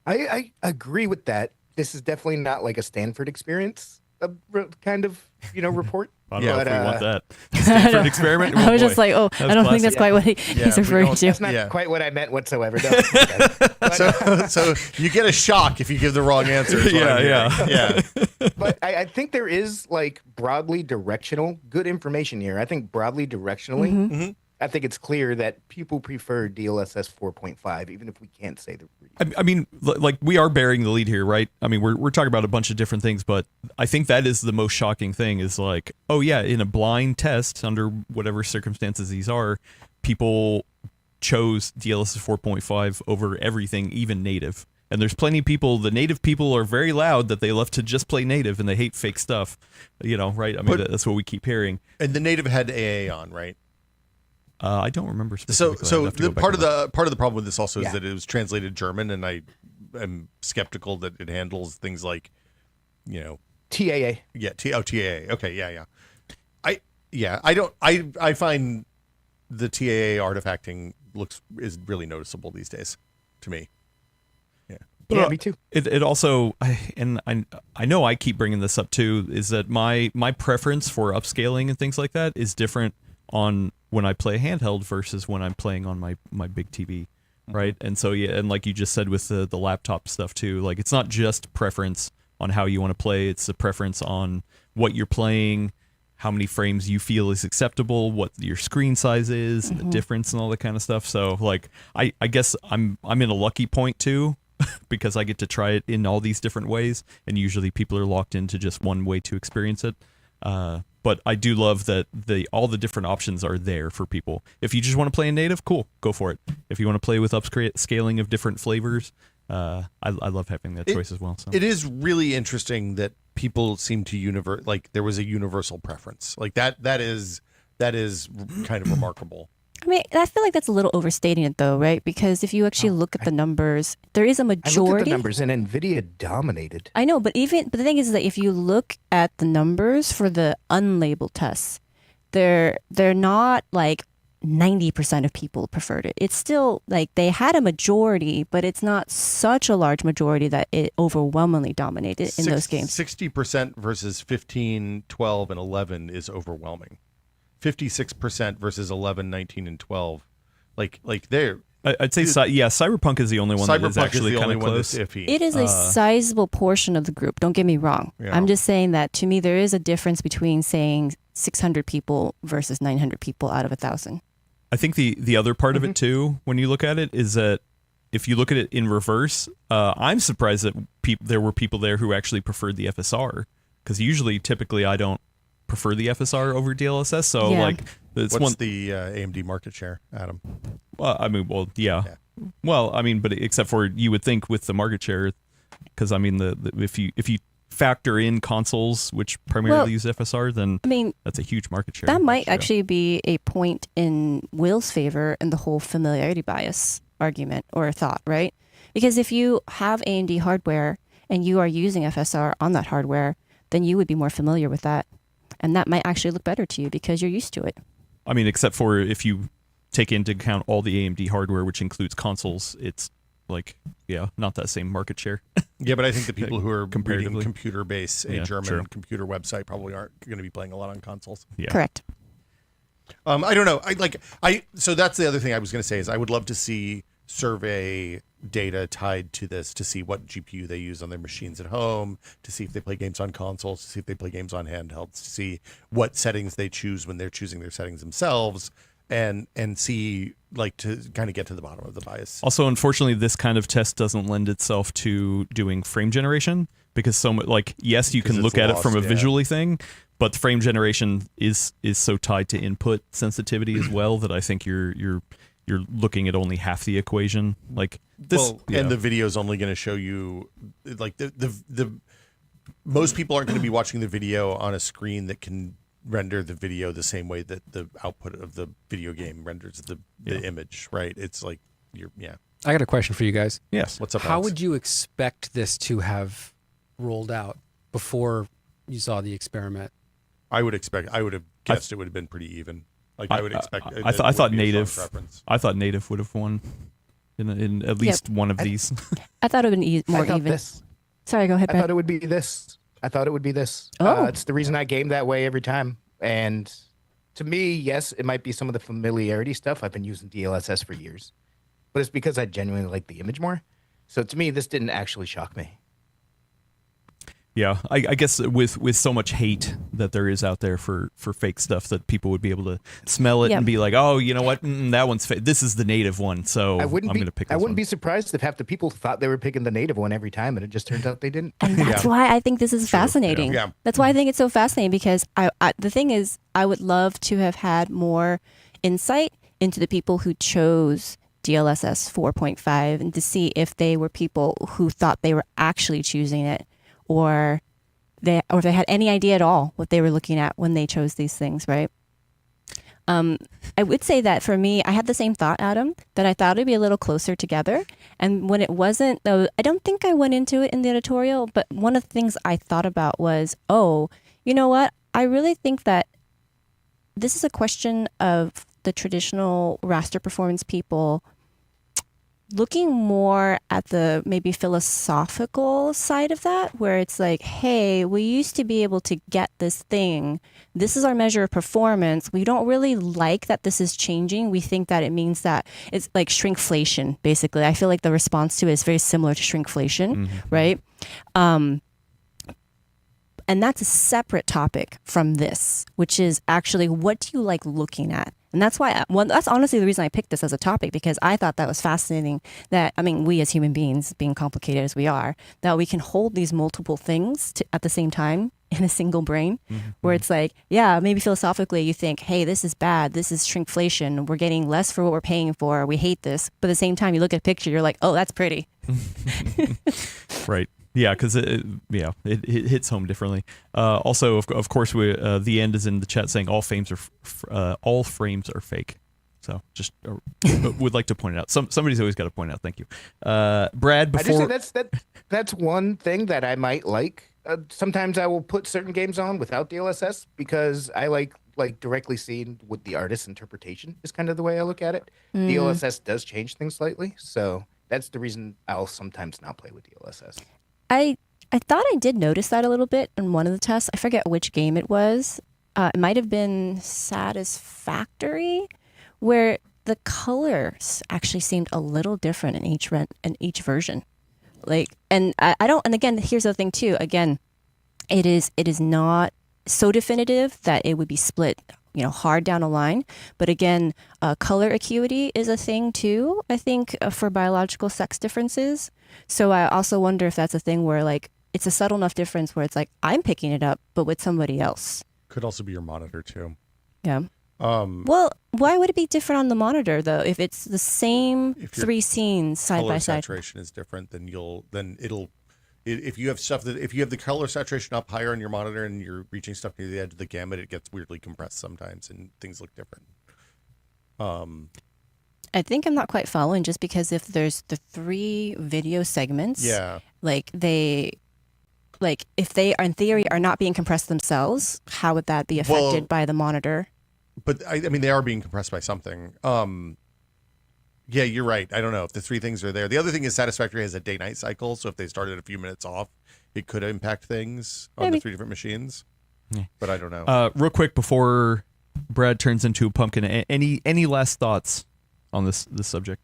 I agree with that. This is definitely not like a Stanford experience kind of, report. I don't know if we want that. I Stanford know. experiment. I was just like, I don't think that's quite what he's referring to. That's not quite what I meant whatsoever. No. But, So you get a shock if you give the wrong answer. is what I'm hearing. Yeah. but I think there is like broadly directional good information here. I think broadly directionally, Mm-hmm. I think it's clear that people prefer DLSS 4.5, even if we can't say the reason. I mean, like, we are bearing the lead here, right? I mean, we're talking about a bunch of different things, but I think that is the most shocking thing, is like, oh yeah, in a blind test, under whatever circumstances these are, people chose DLSS 4.5 over everything, even native. And there's plenty of people, the native people are very loud that they love to just play native and they hate fake stuff, right? I mean, that's what we keep hearing. And the native had AA on, right? I don't remember specifically. So the part of the problem with this also is that it was translated German, and I am skeptical that it handles things like, TAA. Yeah, TAA. Okay, yeah. I find the TAA artifacting is really noticeable these days to me. Yeah. Yeah, me too. It also, I know I keep bringing this up too, is that my preference for upscaling and things like that is different on when I play handheld versus when I'm playing on my big TV, right? And so and like you just said with the laptop stuff too, like it's not just preference on how you want to play, it's a preference on what you're playing, how many frames you feel is acceptable, what your screen size is, and the difference and all that kind of stuff. So like I guess I'm in a lucky point too, because I get to try it in all these different ways, and usually people are locked into just one way to experience it. But I do love that all the different options are there for people. If you just want to play in native, cool, go for it. If you want to play with upscaling of different flavors, I love having that choice as well. So. It is really interesting that people seem to there was a universal preference. Like that is kind of remarkable. I mean, I feel like that's a little overstating it, though, right? Because if you actually look at the numbers, there is a majority. I looked at the numbers, and NVIDIA dominated. I know, but the thing is that if you look at the numbers for the unlabeled tests, they're not like 90% of people preferred it. It's still like they had a majority, but it's not such a large majority that it overwhelmingly dominated in those games. 60% versus 15, 12, and 11 is overwhelming. 56% versus 11, 19, and 12. Like they're. I'd say, Cyberpunk is the only one that is actually kind of close. Iffy. It is a sizable portion of the group. Don't get me wrong. Yeah. I'm just saying that to me, there is a difference between saying 600 people versus 900 people out of 1,000. I think the other part of it too, when you look at it, is that if you look at it in reverse, I'm surprised that there were people there who actually preferred the FSR, because typically I don't prefer the FSR over DLSS. So what's the AMD market share, Adam? Well, I mean, yeah. Well, I mean, but except for you would think with the market share, because I mean, if you factor in consoles which primarily use FSR, then I mean that's a huge market share. That might actually be a point in Will's favor in the whole familiarity bias argument or thought, right? Because if you have AMD hardware and you are using FSR on that hardware, then you would be more familiar with that. And that might actually look better to you because you're used to it. I mean, except for if you take into account all the AMD hardware, which includes consoles, it's not that same market share. Yeah, but I think the people who are reading Comparatively. Computer Base, a German computer website, probably aren't going to be playing a lot on consoles. Yeah. Correct. I don't know. So that's the other thing I was going to say is I would love to see survey data tied to this to see what GPU they use on their machines at home, to see if they play games on consoles, to see if they play games on handhelds, to see what settings they choose when they're choosing their settings themselves, and see, like, to kind of get to the bottom of the bias. Also, unfortunately, this kind of test doesn't lend itself to doing frame generation because so much, like, yes, you can look at it from a visually thing, but the frame generation is so tied to input sensitivity as well that I think you're looking at only half the equation. Like this, and the video is only going to show you, like, the most people aren't going to be watching the video on a screen that can render the video the same way that the output of the video game renders the image, right? It's like I got a question for you guys. Yes. What's up, How Alex? would you expect this to have rolled out before you saw the experiment? I would have guessed it would have been pretty even. Like, I would expect. I thought native. Preference. I thought native would have won in at least one of these. I thought it would have been more I thought even. this. Sorry, go ahead, I Brad. thought it would be this. Oh. It's the reason I game that way every time. And to me, yes, it might be some of the familiarity stuff. I've been using DLSS for years, but it's because I genuinely like the image more. So to me, this didn't actually shock me. Yeah, I guess with so much hate that there is out there for fake stuff, that people would be able to smell it and be like, oh, you know what, that one's fake. This is the native one, so I'm going to pick this I wouldn't one. be surprised if half the people thought they were picking the native one every time, and it just turns out they didn't. And that's why I think this is fascinating. Yeah. That's why I think it's so fascinating, because I the thing is, I would love to have had more insight into the people who chose DLSS 4.5 and to see if they were people who thought they were actually choosing it, or if they had any idea at all what they were looking at when they chose these things, right? I would say that for me, I had the same thought, Adam, that I thought it'd be a little closer together. And when it wasn't, though, I don't think I went into it in the editorial, but one of the things I thought about was, oh, you know what? I really think that this is a question of the traditional raster performance people looking more at the maybe philosophical side of that, where it's like, hey, we used to be able to get this thing. This is our measure of performance. We don't really like that this is changing. We think that it means that it's like shrinkflation, basically. I feel like the response to it is very similar to shrinkflation, right? And that's a separate topic from this, which is actually, what do you like looking at? And that's why, that's honestly the reason I picked this as a topic, because I thought that was fascinating that, I mean, we as human beings, being complicated as we are, that we can hold these multiple things at the same time in a single brain, where it's like, yeah, maybe philosophically you think, hey, this is bad, this is shrinkflation, we're getting less for what we're paying for, we hate this. But at the same time, you look at a picture, you're like, oh, that's pretty. Right. Yeah, because it hits home differently. Also, of course, the end is in the chat saying all frames are fake. So just would like to point it out. Somebody's always got to point it out. Thank you, Brad. Before I just say that's one thing that I might like. Sometimes I will put certain games on without DLSS because I like directly seeing what the artist's interpretation is kind of the way I look at it. DLSS does change things slightly, so that's the reason I'll sometimes not play with DLSS. I thought I did notice that a little bit in one of the tests. I forget which game it was. It might have been Satisfactory, where the colors actually seemed a little different in each version. Like, and I don't. And again, here's the thing too. Again, it is not so definitive that it would be split, hard down a line. But again, color acuity is a thing too, I think, for biological sex differences. So I also wonder if that's a thing where, like, it's a subtle enough difference where it's like, I'm picking it up, but with somebody else. Could also be your monitor too. Yeah. Well, why would it be different on the monitor though? If it's the same three scenes side by side. Color saturation is different, if you have the color saturation up higher on your monitor and you're reaching stuff near the edge of the gamut, it gets weirdly compressed sometimes and things look different. I think I'm not quite following, just because if there's the 3 video segments, if they are, in theory, are not being compressed themselves, how would that be affected by the monitor? But I mean, they are being compressed by something. Yeah, you're right. I don't know if the 3 things are there. The other thing is Satisfactory has a day-night cycle, so if they started a few minutes off, it could impact things on the 3 different machines. Yeah. But I don't know. Real quick before Brad turns into a pumpkin, any last thoughts on this subject?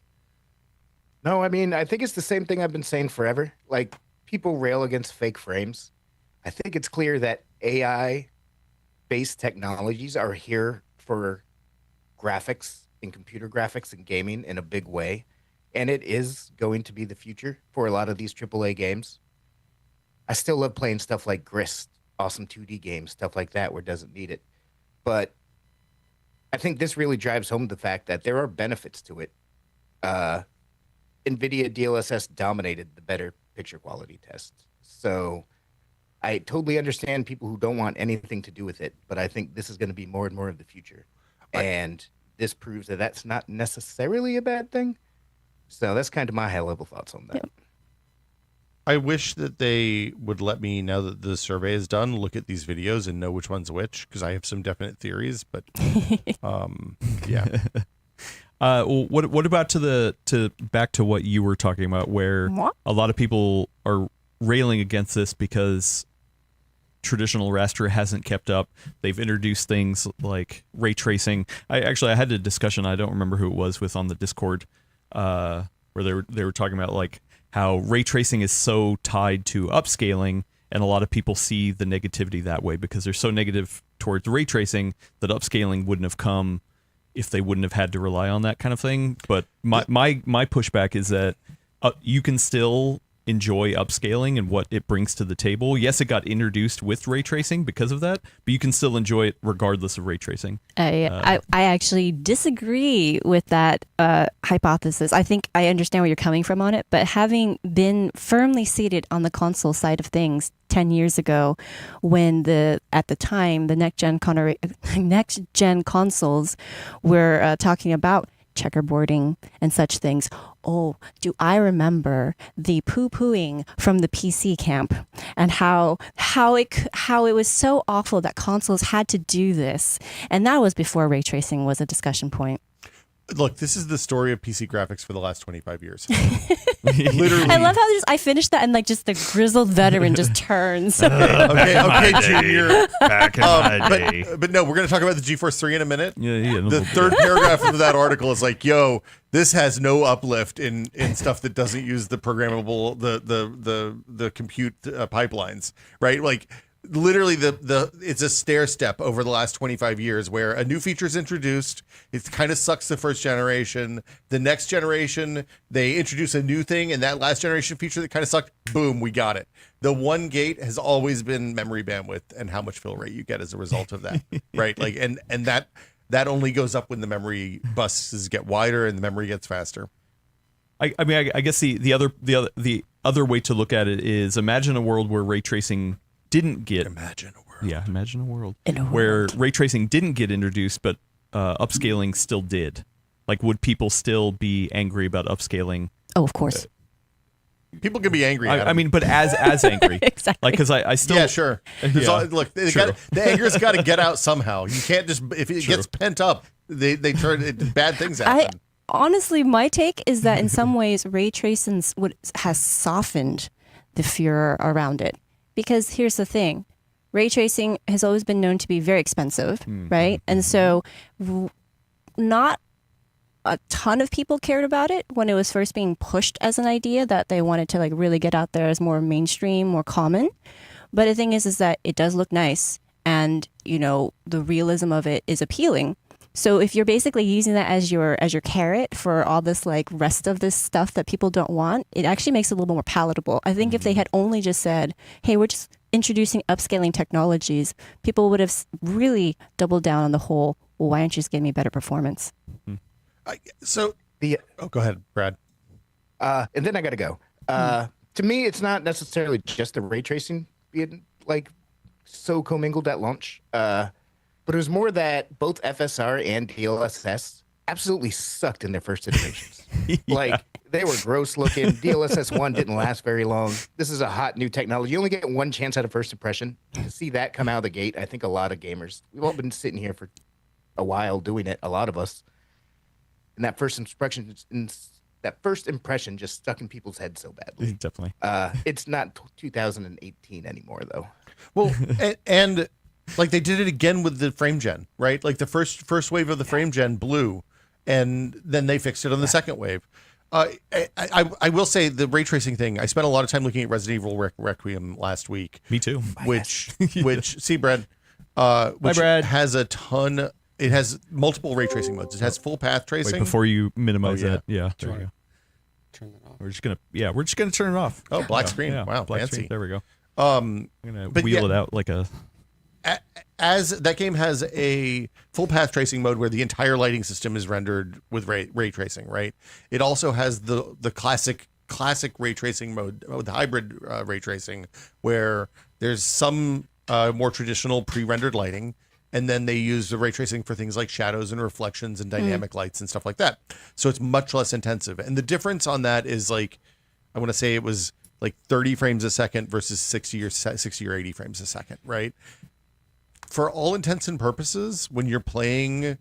No, I mean, I think it's the same thing I've been saying forever. Like, people rail against fake frames. I think it's clear that AI-based technologies are here for graphics and computer graphics and gaming in a big way. And it is going to be the future for a lot of these AAA games. I still love playing stuff like Grist, awesome 2D games, stuff like that where it doesn't need it. But I think this really drives home the fact that there are benefits to it. NVIDIA DLSS dominated the better picture quality tests. So I totally understand people who don't want anything to do with it, but I think this is going to be more and more of the future. And this proves that that's not necessarily a bad thing. So that's kind of my high-level thoughts on that. Yep. I wish that they would let me, now that the survey is done, look at these videos and know which one's which, because I have some definite theories. But yeah. What about to back to what you were talking about, where What? a lot of people are railing against this because traditional raster hasn't kept up. They've introduced things like ray tracing. I had a discussion, I don't remember who it was, with on the Discord, where they were talking about like how ray tracing is so tied to upscaling, and a lot of people see the negativity that way because they're so negative towards ray tracing that upscaling wouldn't have come if they wouldn't have had to rely on that kind of thing. But my pushback is that you can still enjoy upscaling and what it brings to the table. Yes, it got introduced with ray tracing because of that, but you can still enjoy it regardless of ray tracing. I actually disagree with that hypothesis. I think I understand where you're coming from on it, but having been firmly seated on the console side of things 10 years ago, when at the time the next gen consoles were talking about checkerboarding and such things. Oh, do I remember the poo-pooing from the PC camp and how it was so awful that consoles had to do this, and that was before ray tracing was a discussion point. Look, this is the story of PC graphics for the last 25 years. Literally. I love how I finished that and like just the grizzled veteran just turns. Okay, Junior. Back in my day. But no, we're going to talk about the GeForce 3 in a minute. Yeah. The third paragraph of that article is like, yo, this has no uplift in stuff that doesn't use the programmable, the compute pipelines, right? Like, literally it's a stair step over the last 25 years where a new feature is introduced. It kind of sucks the first generation. The next generation, they introduce a new thing, and that last generation feature that kind of sucked, boom, we got it. The one gate has always been memory bandwidth and how much fill rate you get as a result of that, right? Like, and that only goes up when the memory buses get wider and the memory gets faster. I guess the other way to look at it is, imagine a world where ray tracing didn't get Imagine a world. Yeah, imagine a world In a where world. ray tracing didn't get introduced, but upscaling still did. Like, would people still be angry about upscaling? Oh, of course. People can be angry at I mean, but as angry. Exactly. Like, because I still... yeah, sure. Look, the anger's got to get out somehow. You can't just, if it gets pent up, they turn bad things happen. Honestly, my take is that in some ways, ray tracing has softened the furor around it. Because here's the thing, ray tracing has always been known to be very expensive, right? And so not a ton of people cared about it when it was first being pushed as an idea that they wanted to like really get out there as more mainstream, more common. But the thing is that it does look nice, and the realism of it is appealing. So if you're basically using that as your carrot for all this like rest of this stuff that people don't want, it actually makes it a little more palatable. I think if they had only just said, hey, we're just introducing upscaling technologies, people would have really doubled down on the whole, well, why aren't you just giving me better performance? Go ahead, Brad. And then I got to go. To me, it's not necessarily just the ray tracing being like so commingled at launch. But it was more that both FSR and DLSS absolutely sucked in their first iterations. Like, they were gross looking. DLSS 1 didn't last very long. This is a hot new technology. You only get one chance at a first impression. To see that come out of the gate, I think a lot of gamers, we've all been sitting here for a while doing it, a lot of us. And that first impression just stuck in people's heads so badly. Definitely. It's not 2018 anymore, though. Well, and like they did it again with the frame gen, right? Like the first wave of the frame gen blew, and then they fixed it on the second wave. I will say the ray tracing thing. I spent a lot of time looking at Resident Evil Requiem last week. Me too. Which see, Brad, which Brad. has a ton. It has multiple ray tracing modes. It has full path tracing. Wait, before you minimize Oh, yeah. that, yeah, there you go. Turn that off. We're just gonna turn it off. Oh, black screen. Yeah, Wow, black fancy. screen. There we go. Um, I'm gonna but wheel yeah. it out like a. as that game has a full path tracing mode where the entire lighting system is rendered with ray tracing, right? It also has the classic ray tracing mode with hybrid ray tracing, where there's some more traditional pre-rendered lighting, and then they use the ray tracing for things like shadows and reflections and dynamic lights and stuff like that. So it's much less intensive. And the difference on that is, like, I want to say it was like 30 frames a second versus 60 or 80 frames a second, right? For all intents and purposes, when you're playing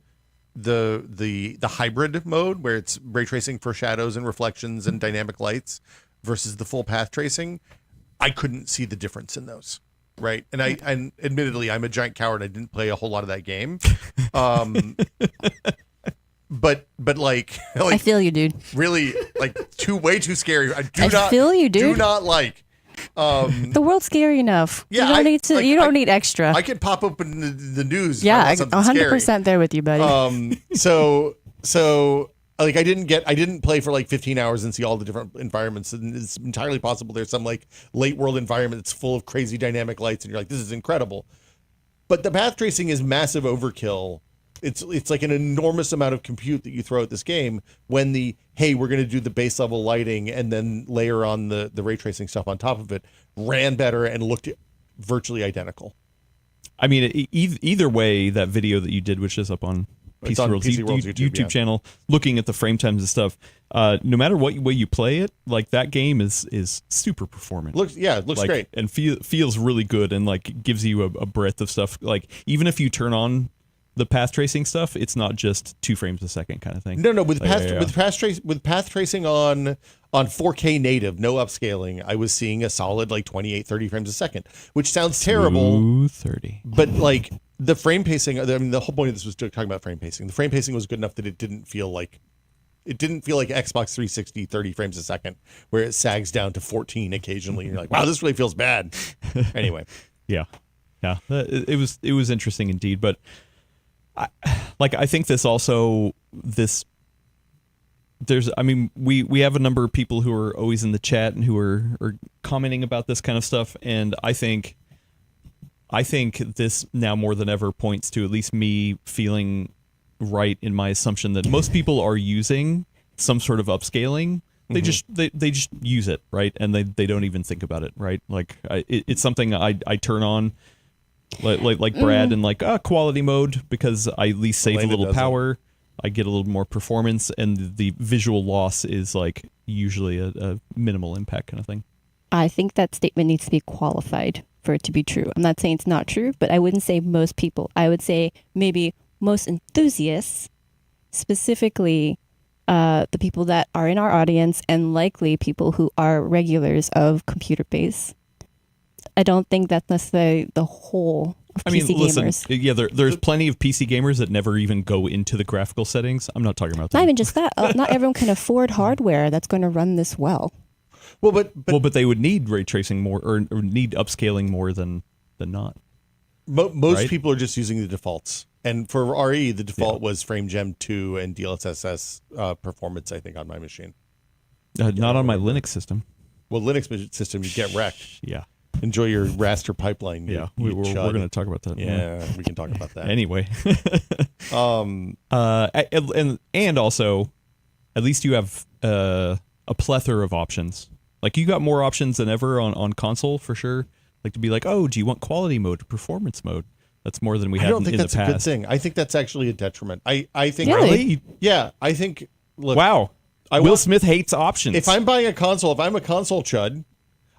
the hybrid mode, where it's ray tracing for shadows and reflections and dynamic lights versus the full path tracing, I couldn't see the difference in those, right? And admittedly, I'm a giant coward. I didn't play a whole lot of that game. But like I feel you, dude. really, like, way too scary. I feel you, dude. Do not like. The world's scary enough. Yeah, you don't need to. like, you don't need extra. I can pop open the news. yeah, if I want something 100% scary. there with you, buddy. So like I didn't play for like 15 hours and see all the different environments, and it's entirely possible there's some like late world environment that's full of crazy dynamic lights and you're like, this is incredible. But the path tracing is massive overkill. It's like an enormous amount of compute that you throw at this game when hey, we're going to do the base level lighting and then layer on the ray tracing stuff on top of it, ran better and looked virtually identical. I mean, either way, that video that you did, which is up on It's on PCWorld's PCWorld's YouTube yeah. channel, looking at the frame times and stuff, no matter what way you play it, like, that game is super performant. It looks like, great. and feels really good, and like gives you a breadth of stuff. Like, even if you turn on the path tracing stuff, it's not just 2 frames a second kind of thing. No, with Like, with path tracing on 4K native, no upscaling, I was seeing a solid like 28, 30 frames a second, which sounds terrible. 230. But like the frame pacing, I mean, the whole point of this was talking about frame pacing. The frame pacing was good enough that it didn't feel like Xbox 360 30 frames a second, where it sags down to 14 occasionally. And you're like, wow, this really feels bad. Anyway. Yeah. It was interesting indeed, but I think we have a number of people who are always in the chat and who are commenting about this kind of stuff, and I think this now more than ever points to at least me feeling right in my assumption that most people are using some sort of upscaling. They just use it, right, and they don't even think about it, right? Like, it's something I turn on. Like Brad in like quality mode, because I at least save a little power, I get a little more performance, and the visual loss is like usually a minimal impact kind of thing. I think that statement needs to be qualified for it to be true. I'm not saying it's not true, but I wouldn't say most people. I would say maybe most enthusiasts, specifically the people that are in our audience, and likely people who are regulars of computer base. I don't think that's necessarily the whole of PC gamers. Yeah, there's plenty of PC gamers that never even go into the graphical settings. I'm not talking about that. Not even just that. Not everyone can afford hardware that's going to run this well. But they would need ray tracing more, or need upscaling more than not. Most right? people are just using the defaults. And for RE, the default was FrameGem 2 and DLSS performance, I think, on my machine. Not on my Linux system. Well, Linux system, you get wrecked. Yeah. Enjoy your raster pipeline. Yeah, we're going to talk about that. Yeah, we can talk about that. Anyway. And also, at least you have a plethora of options. Like, you got more options than ever on console, for sure. Like, to be like, oh, do you want quality mode or performance mode? That's more than we had in the past. I don't think that's a good thing. I think that's actually a detriment. I think really? Yeah, I think. Look, wow. Will Smith hates options. If I'm buying a console, if I'm a console chud,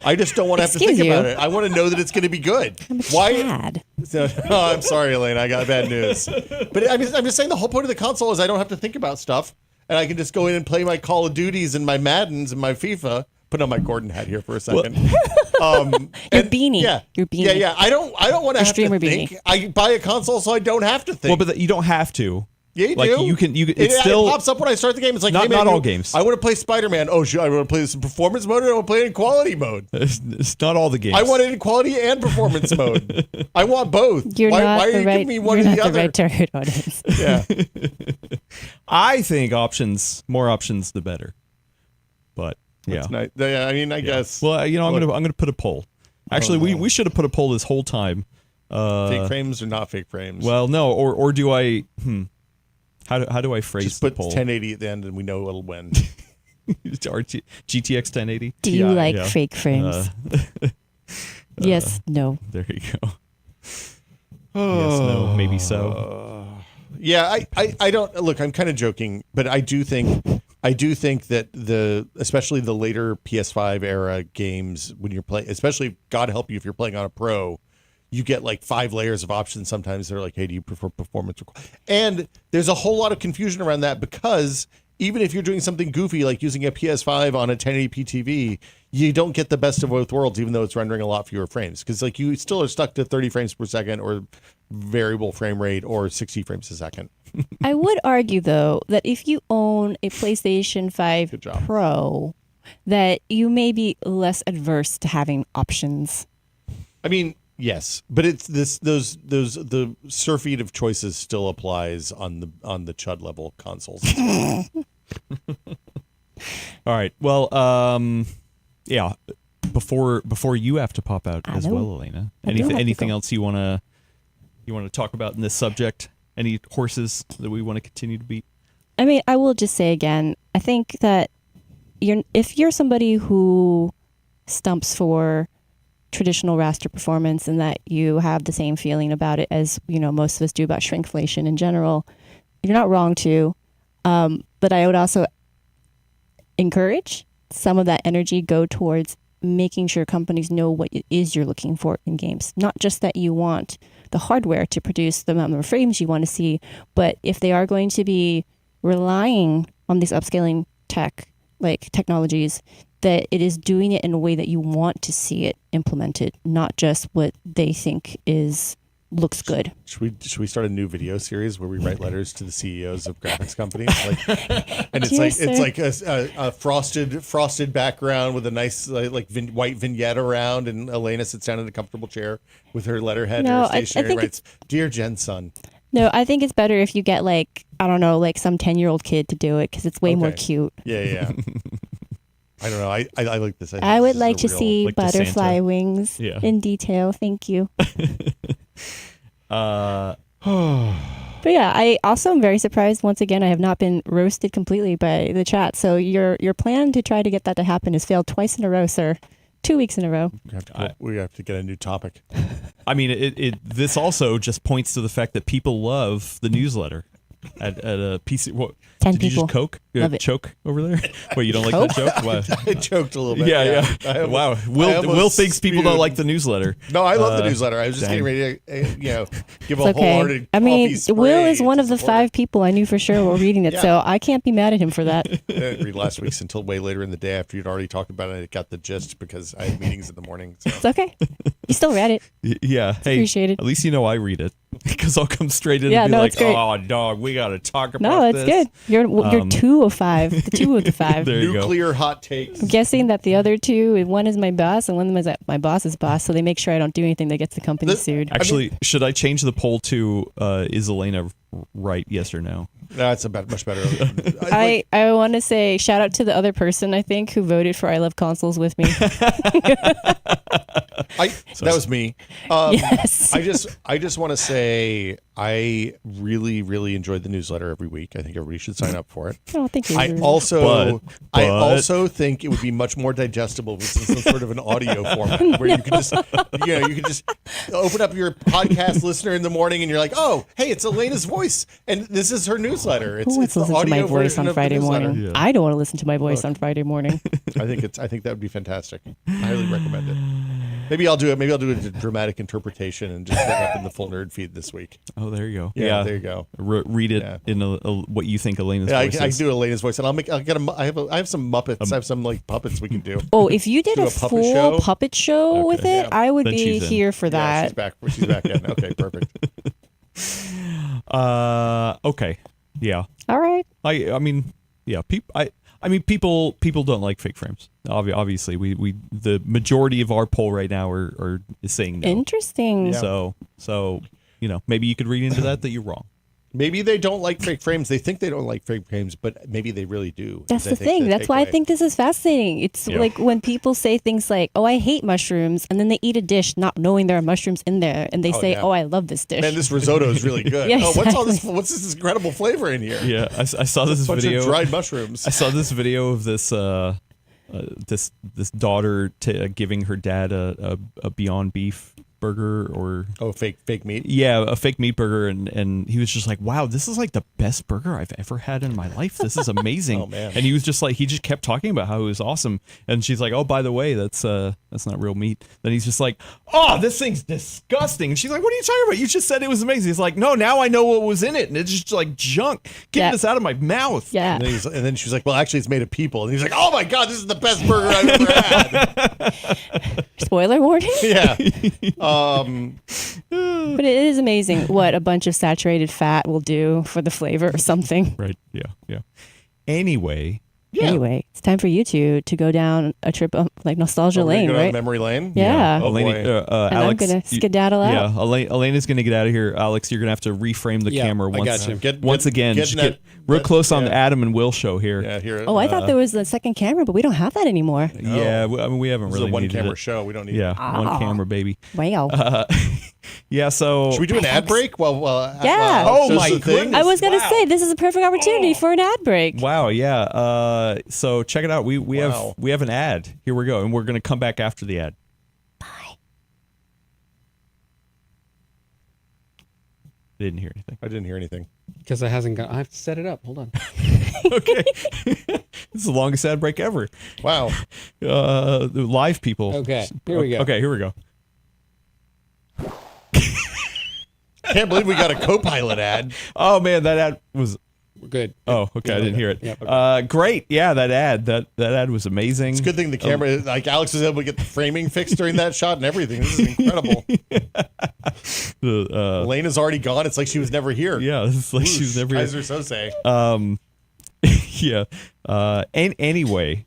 I just don't want to have to think about it. I want to know that it's going to be good. Chad. I'm sorry, Elaine. I got bad news. But I'm just saying the whole point of the console is I don't have to think about stuff, and I can just go in and play my Call of Duties and my Maddens and my FIFA. Put on my Gordon hat here for a second. Your beanie. Yeah. Your beanie. Yeah. I don't want to have to think. Beanie. I buy a console so I don't have to think. Well, but you don't have to. Yeah, you like do. you can It it's still pops up when I start the game. It's like, Not- hey, man, not all games. I want to play Spider-Man. Oh, shoot, I want to play this in performance mode, or I want to play it in quality mode. it's not all the games. I want it in quality and performance mode. I want both. You're why not are the you right. giving me one you're or not the other? right target audience. Yeah. I think more options the better. But yeah. That's nice. Yeah, I mean, I guess. Well, I'm gonna put a poll. Actually, we should have put a poll this whole time. Fake frames or not fake frames? Well, no, or do I? How do I phrase just the put poll? 1080 at the end, and we know it'll win. GTX 1080. Do you like yeah. fake frames? Yes. No. There you go. Yes, no, maybe so. Yeah, I don't look. I'm kind of joking, but I do think that especially the later PS5 era games, when you're playing, especially God help you if you're playing on a Pro, you get like 5 layers of options. Sometimes they're like, hey, do you prefer performance? And there's a whole lot of confusion around that, because even if you're doing something goofy like using a PS5 on a 1080p TV, you don't get the best of both worlds, even though it's rendering a lot fewer frames, because like you still are stuck to 30 frames per second or variable frame rate or 60 frames a second. I would argue, though, that if you own a PlayStation 5 Good job. Pro, that you may be less adverse to having options. I mean, yes, but it's the surf eat of choices still applies on the chud level consoles. All right. Well, yeah. Before you have to pop out I as know. well, Elena. I do have to Anything go. else you wanna talk about in this subject? Any horses that we want to continue to beat? I mean, I will just say again, I think that if you're somebody who stumps for traditional raster performance and that you have the same feeling about it as, most of us do about shrinkflation in general, you're not wrong to. But I would also encourage some of that energy go towards making sure companies know what it is you're looking for in games. Not just that you want the hardware to produce the amount of frames you want to see, but if they are going to be relying on these upscaling technologies, that it is doing it in a way that you want to see it implemented, not just what they think looks good. Should we start a new video series where we write letters to the CEOs of graphics companies? And Dear it's sir. like a frosted background with a nice white vignette around, and Elena sits down in a comfortable chair with her letterhead No, and her I stationery, think writes, "Dear Jen's son." No, I think it's better if you get some 10-year-old kid to do it, because it's way more Okay. cute. Yeah. I don't know. I like this. I would this is like a to real- see like the butterfly Santa. wings Yeah. in detail. Thank you. Uh, But yeah, I also am very surprised. Once again, I have not been roasted completely by the chat. So your plan to try to get that to happen has failed twice in a row, sir. 2 weeks in a row. We have to get a new topic. I mean, this also just points to the fact that people love the newsletter at a PC. What? 10 Did you people. just Love it. choke over there? Wait, you don't like that joke? Wow. I joked a little bit. Yeah. Wow. Will thinks people don't like the newsletter. No, I love the newsletter. I was just dang. getting ready to, give a It's okay. wholehearted I mean, coffee spray Will is one to of the support 5 people I knew for sure were reading it, Yeah. so I can't be mad at him for that. it. I didn't read last week's until way later in the day after you'd already talked about it. I got the gist because I had meetings in the morning. So. It's okay. You still read it. Yeah. Hey, appreciated. at least I read it because I'll come straight in Yeah, and be no, like, it's great. "Oh, dog, we got to talk about No, it's this." good. You're 2 of 5. The 2 of the 5. There you go. Nuclear hot takes. I'm guessing that the other 2, one is my boss and one is my boss's boss, so they make sure I don't do anything that gets the company This- sued. Actually, should I change the poll to is Elena right? Yes or no? No, it's much better. I want to say shout out to the other person, I think, who voted for I Love Consoles with me. That was me. Yes. I just want to say I really, really enjoyed the newsletter every week. I think everybody should sign up for it. Oh, thank you. I also But- think it would be much more digestible with some sort of an audio format where you can just open up your podcast listener in the morning and you're like, oh, hey, it's Elena's voice and this is her newsletter. Who wants It's to the listen to my audio voice version on of the Friday newsletter. morning? Yeah. I don't want to listen to my voice on Friday morning. I think that would be fantastic. I highly recommend it. Maybe I'll do it. Maybe I'll do a dramatic interpretation and just put it up in the full nerd feed this week. Oh, there you go. Yeah, there you go. Read it Yeah. in what you think Elena's Yeah, I voice can is. do Elena's voice, and I have some Muppets. I have some puppets we can do. Oh, if you did Do a a puppet full show? puppet show with it, yeah. I would Then be she's in. here for Yeah, that. she's back. She's back in. Okay, perfect. Okay. Yeah. All right. I mean, yeah. People don't like fake frames. Obviously, we the majority of our poll right now are saying no. Interesting. So maybe you could read into that you're wrong. Maybe they don't like fake frames. They think they don't like fake frames, but maybe they really do. That's the thing. That's why I think this is fascinating. It's Yeah. like when people say things like, "Oh, I hate mushrooms," and then they eat a dish not knowing there are mushrooms in there, and they say, yeah. "Oh, I love this dish." Man, this risotto is really good. Yeah, Oh, what's all this? exactly. What's this incredible flavor in here? Yeah, I saw this Bunch video. of dried mushrooms. I saw this video of this this daughter giving her dad a Beyond Beef burger or fake meat. yeah, a fake meat burger, and he was just like, wow, this is like the best burger I've ever had in my life. This is amazing. Oh, man. And he was just like, he just kept talking about how it was awesome. And she's like, oh, by the way, that's not real meat. Then he's just like, oh, this thing's disgusting. And she's like, what are you talking about? You just said it was amazing. He's like, no, now I know what was in it, and it's just like junk. Get Yeah. this out of my mouth. Yeah. And then she was like, well, actually, it's made of people. And he's like, oh my god, this is the best burger I've ever had. Spoiler warning. Yeah. But it is amazing what a bunch of saturated fat will do for the flavor or something. Right. Yeah. Anyway. Yeah. Anyway, it's time for you to go down a trip of like nostalgia We're gonna lane, go down right? memory lane. Yeah. Oh, Elaine, boy. And Alex, I'm gonna skedaddle out. Yeah, Elena's gonna get out of here. Alex, you're gonna have to reframe the Yeah, camera I once. got you. Once again, get just in get that- real close on yeah. the Adam and Will show here. Yeah, here. Oh, I thought there was a second camera, but we don't have that anymore. Yeah, I mean, we haven't This is really a one needed camera it. show. We don't need. Yeah, Ah. one camera, baby. Wow. Yeah, so Should we do an ad break? Yeah. Oh, so my the thing- goodness. I was gonna Wow. say this is a perfect opportunity for an ad break. Wow, yeah. So check it out. We Wow. have an ad. Here we go, and we're gonna come back after the ad. Bye. Didn't hear anything. I didn't hear anything. Because it hasn't got. I have to set it up. Hold on. Okay, this is the longest ad break ever. Wow. The live people. Okay, here we go. Okay, here we go. Can't believe we got a co-pilot ad. Oh man, that ad was. We're good. Oh, okay. I didn't hear it. Yep, Great. Yeah, that ad was amazing. It's a good thing the camera, like Alex was able to get the framing fixed during that shot and everything. This is incredible. Elena's already gone. It's like she was never here. Yeah, it's like she was never. Kaiser Sose. Yeah. Anyway.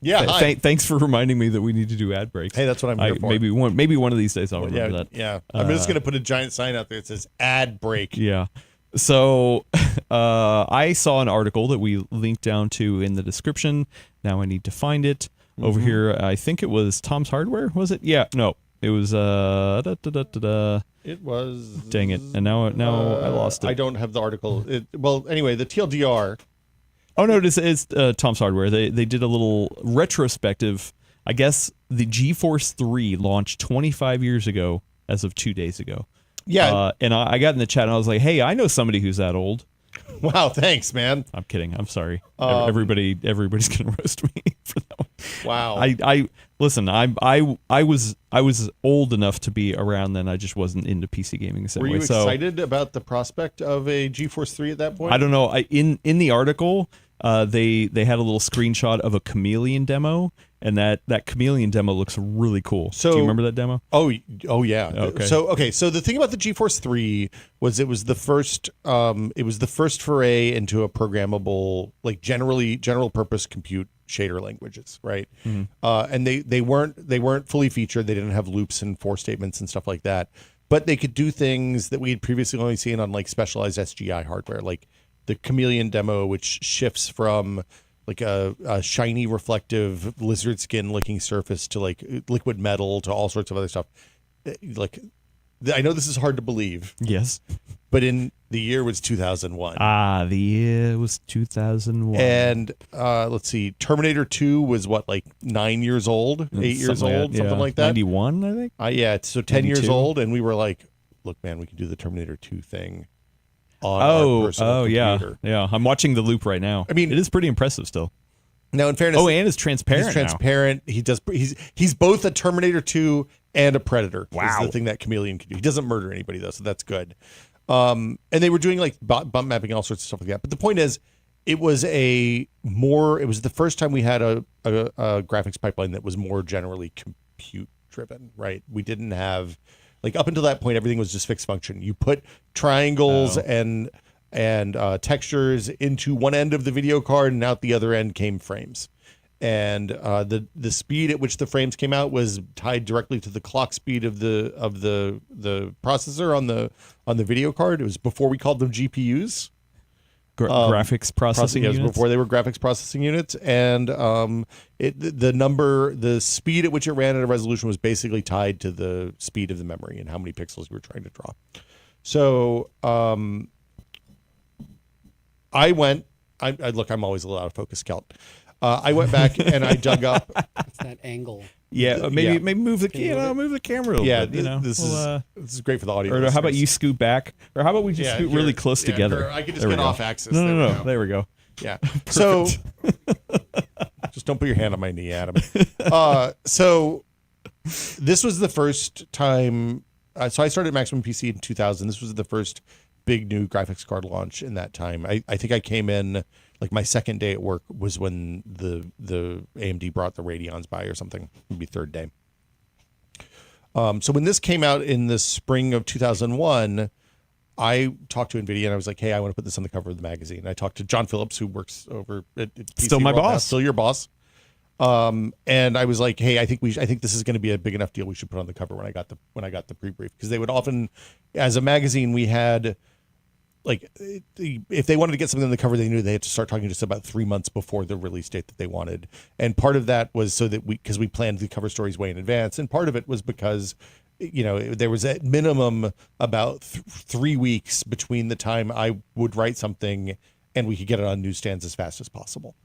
Yeah. Hi. Thanks for reminding me that we need to do ad breaks. Hey, that's what I'm here for. Maybe one of these days I'll remember that. Yeah. I'm just gonna put a giant sign out there that says ad break. Yeah. So I saw an article that we linked down to in the description. Now I need to find it over here. I think it was Tom's Hardware. Was it? Yeah. No. It was. It was. Dang it! And now I lost it. I don't have the article. Well, anyway, the TLDR. Oh no, it's Tom's Hardware. They did a little retrospective. I guess the GeForce 3 launched 25 years ago as of 2 days ago. Yeah. And I got in the chat and I was like, hey, I know somebody who's that old. Wow. Thanks, man. I'm kidding. I'm sorry. Everybody's gonna roast me for that one. Wow. I listen. I was old enough to be around then. I just wasn't into PC gaming the same Were way. you So excited about the prospect of a GeForce 3 at that point? I don't know. In the article, they had a little screenshot of a Chameleon demo, and that Chameleon demo looks really cool. So- do you remember that demo? Oh yeah. Okay. So the thing about the GeForce 3 was it was the first foray into a programmable, like general purpose compute shader languages, right? And they weren't fully featured. They didn't have loops and for statements and stuff like that. But they could do things that we had previously only seen on like specialized SGI hardware, like the Chameleon demo, which shifts from like a shiny reflective lizard skin looking surface to like liquid metal to all sorts of other stuff. Like, I know this is hard to believe, Yes. but in the year was 2001. The year was 2001. And let's see, Terminator 2 was what, like 9 years old, 8 years old, something like that. 91, I think. Yeah, so 10 years 92. old, and we were like, look, man, we can do the Terminator 2 thing on our personal computer. yeah. I'm watching the loop right now. I mean- it is pretty impressive still. Now, in fairness, Oh, and it's transparent. he's transparent. He's both a Terminator 2 and a Predator. Wow. Is the thing that Chameleon can do. He doesn't murder anybody though, so that's good. And they were doing like bump mapping, all sorts of stuff like that. But the point is, it was the first time we had a graphics pipeline that was more generally compute driven, right? We didn't have, like, up until that point, everything was just fixed function. You put triangles and and textures into one end of the video card, and out the other end came frames. And the speed at which the frames came out was tied directly to the clock speed of the processor on the video card. It was before we called them GPUs. Graphics processing units. Before they were graphics processing units, and the speed at which it ran at a resolution was basically tied to the speed of the memory and how many pixels you were trying to draw. So I'm always a little out of focus, Kelt. I went back and I dug up. It's that angle. Yeah, maybe move the camera a little bit. This is great for the audio. Or how about you scoot back? Or how about we just scoot really close together? I could just get off axis. No. There we go. Yeah. So just don't put your hand on my knee, Adam. So this was the first time. So I started Maximum PC in 2000. This was the first big new graphics card launch in that time. I think I came in. Like my second day at work was when the AMD brought the Radeons by or something. It'd be third day. So when this came out in the spring of 2001, I talked to NVIDIA and I was like, hey, I want to put this on the cover of the magazine. I talked to John Phillips, who works over at PCWorld. Still my boss. Still your boss. And I was like, hey, I think this is going to be a big enough deal. We should put on the cover when I got the pre-brief, because they would often, as a magazine, we had, like, if they wanted to get something on the cover, they knew they had to start talking to us about 3 months before the release date that they wanted. And part of that was so that because we planned the cover stories way in advance. And part of it was because, there was at minimum about 3 weeks between the time I would write something and we could get it on newsstands as fast as possible.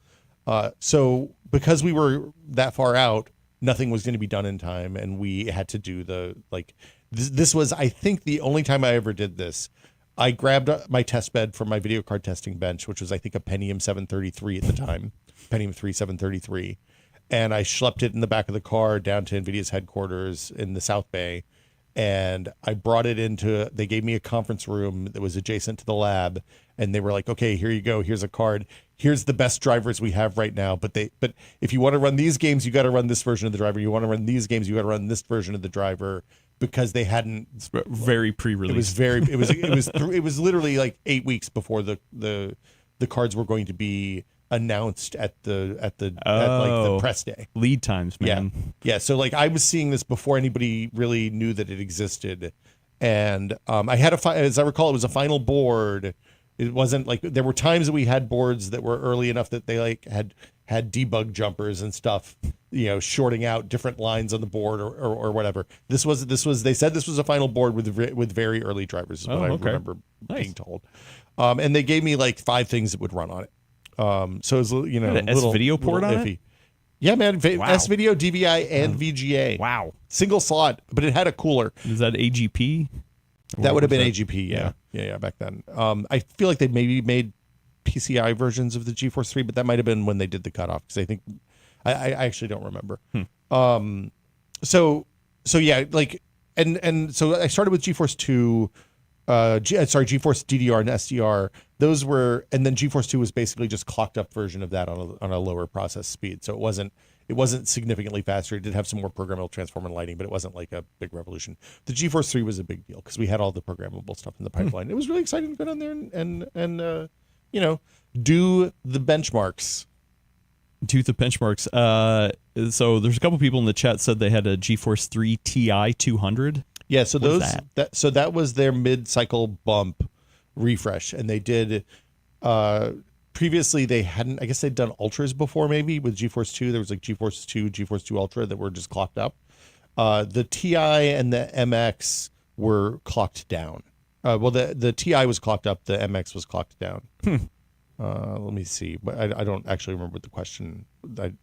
So because we were that far out, nothing was going to be done in time. And we had to do this was, I think, the only time I ever did this. I grabbed my test bed from my video card testing bench, which was, I think, a Pentium 733 at the time, Pentium 3 733. And I schlepped it in the back of the car down to NVIDIA's headquarters in the South Bay. And I brought it they gave me a conference room that was adjacent to the lab. And they were like, okay, here you go. Here's a card. Here's the best drivers we have right now. But if you want to run these games, you got to run this version of the driver. You want to run these games, you got to run this version of the driver. Because they hadn't very pre-released. It was literally like 8 weeks before the cards were going to be announced at the press day. Lead times, man. Yeah. So like I was seeing this before anybody really knew that it existed, and I had as I recall, it was a final board. It wasn't like there were times that we had boards that were early enough that they like had debug jumpers and stuff, shorting out different lines on the board or whatever. They said this was a final board with very early drivers is what I remember being told. And they gave me like 5 things that would run on it. So it was, an S-video port on iffy. it? Yeah, man. S-video, DVI, and VGA. Wow. Single slot, but it had a cooler. Is that AGP? That would have been AGP, yeah, back then. I feel like they maybe made PCI versions of the GeForce 3, but that might have been when they did the cutoff, because I think I actually don't remember. So yeah, like and so I started with GeForce 2, GeForce DDR and SDR. Those were, and then GeForce 2 was basically just clocked up version of that on a lower process speed. So it wasn't significantly faster. It did have some more programmable transform and lighting, but it wasn't like a big revolution. The GeForce 3 was a big deal because we had all the programmable stuff in the pipeline. It was really exciting to go down there and do the benchmarks. Do the benchmarks. So there's a couple people in the chat said they had a GeForce 3 Ti 200. Yeah, so that was their mid-cycle bump refresh, and they did. Previously, they hadn't. I guess they'd done ultras before, maybe with GeForce 2. There was like GeForce 2, GeForce 2 Ultra that were just clocked up. The Ti and the MX were clocked down. Well, the Ti was clocked up. The MX was clocked down. Let me see. But I don't actually remember what the question. The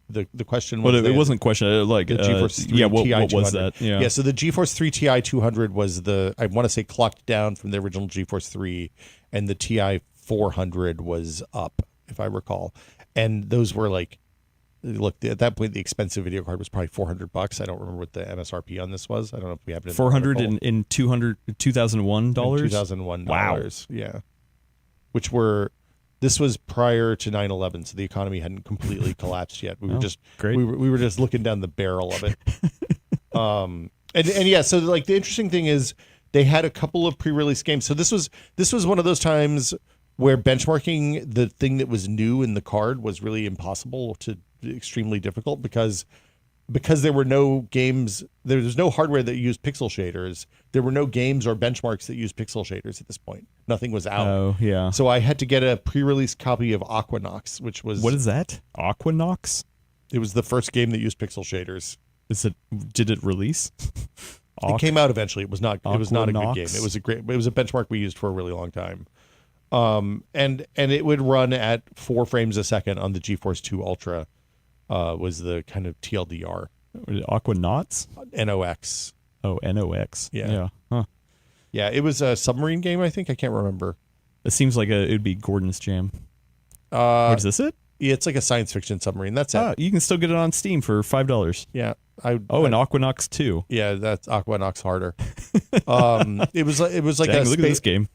question was. Well, it wasn't a question. Like the GeForce 3 what was that? Yeah. So the GeForce 3 Ti 200 was I want to say clocked down from the original GeForce 3, and the Ti 400 was up, if I recall. And those were like, look, at that point, the expensive video card was probably $400. I don't remember what the MSRP on this was. I don't know if we have it. $400 in $2001. $2001. Wow. Yeah. Which were. This was prior to 9/11, so the economy hadn't completely collapsed yet. We were great. We were just looking down the barrel of it. And yeah, so like the interesting thing is they had a couple of pre-release games. So this was one of those times where benchmarking the thing that was new in the card was really impossible to extremely difficult because there were no games, there was no hardware that used pixel shaders. There were no games or benchmarks that used pixel shaders at this point. Nothing was out. Oh, yeah. So I had to get a pre-release copy of Aquanox, which was What is that? Aquanox? it was the first game that used pixel shaders. Did it release? It came out eventually. It was not a good Aquanox? game. It was a benchmark we used for a really long time. And it would run at 4 frames a second on the GeForce 2 Ultra. Was the kind of TLDR. Aquanauts? NOX. Oh, NOX. Yeah. Huh. Yeah, it was a submarine game, I think. I can't remember. It seems like it would be Gordon's jam. What is this it? Yeah, it's like a science fiction submarine. That's it. Oh, you can still get it on Steam for $5. Yeah. And Aquanox 2. Yeah, that's Aquanox harder. It was like Dang, a look at this game.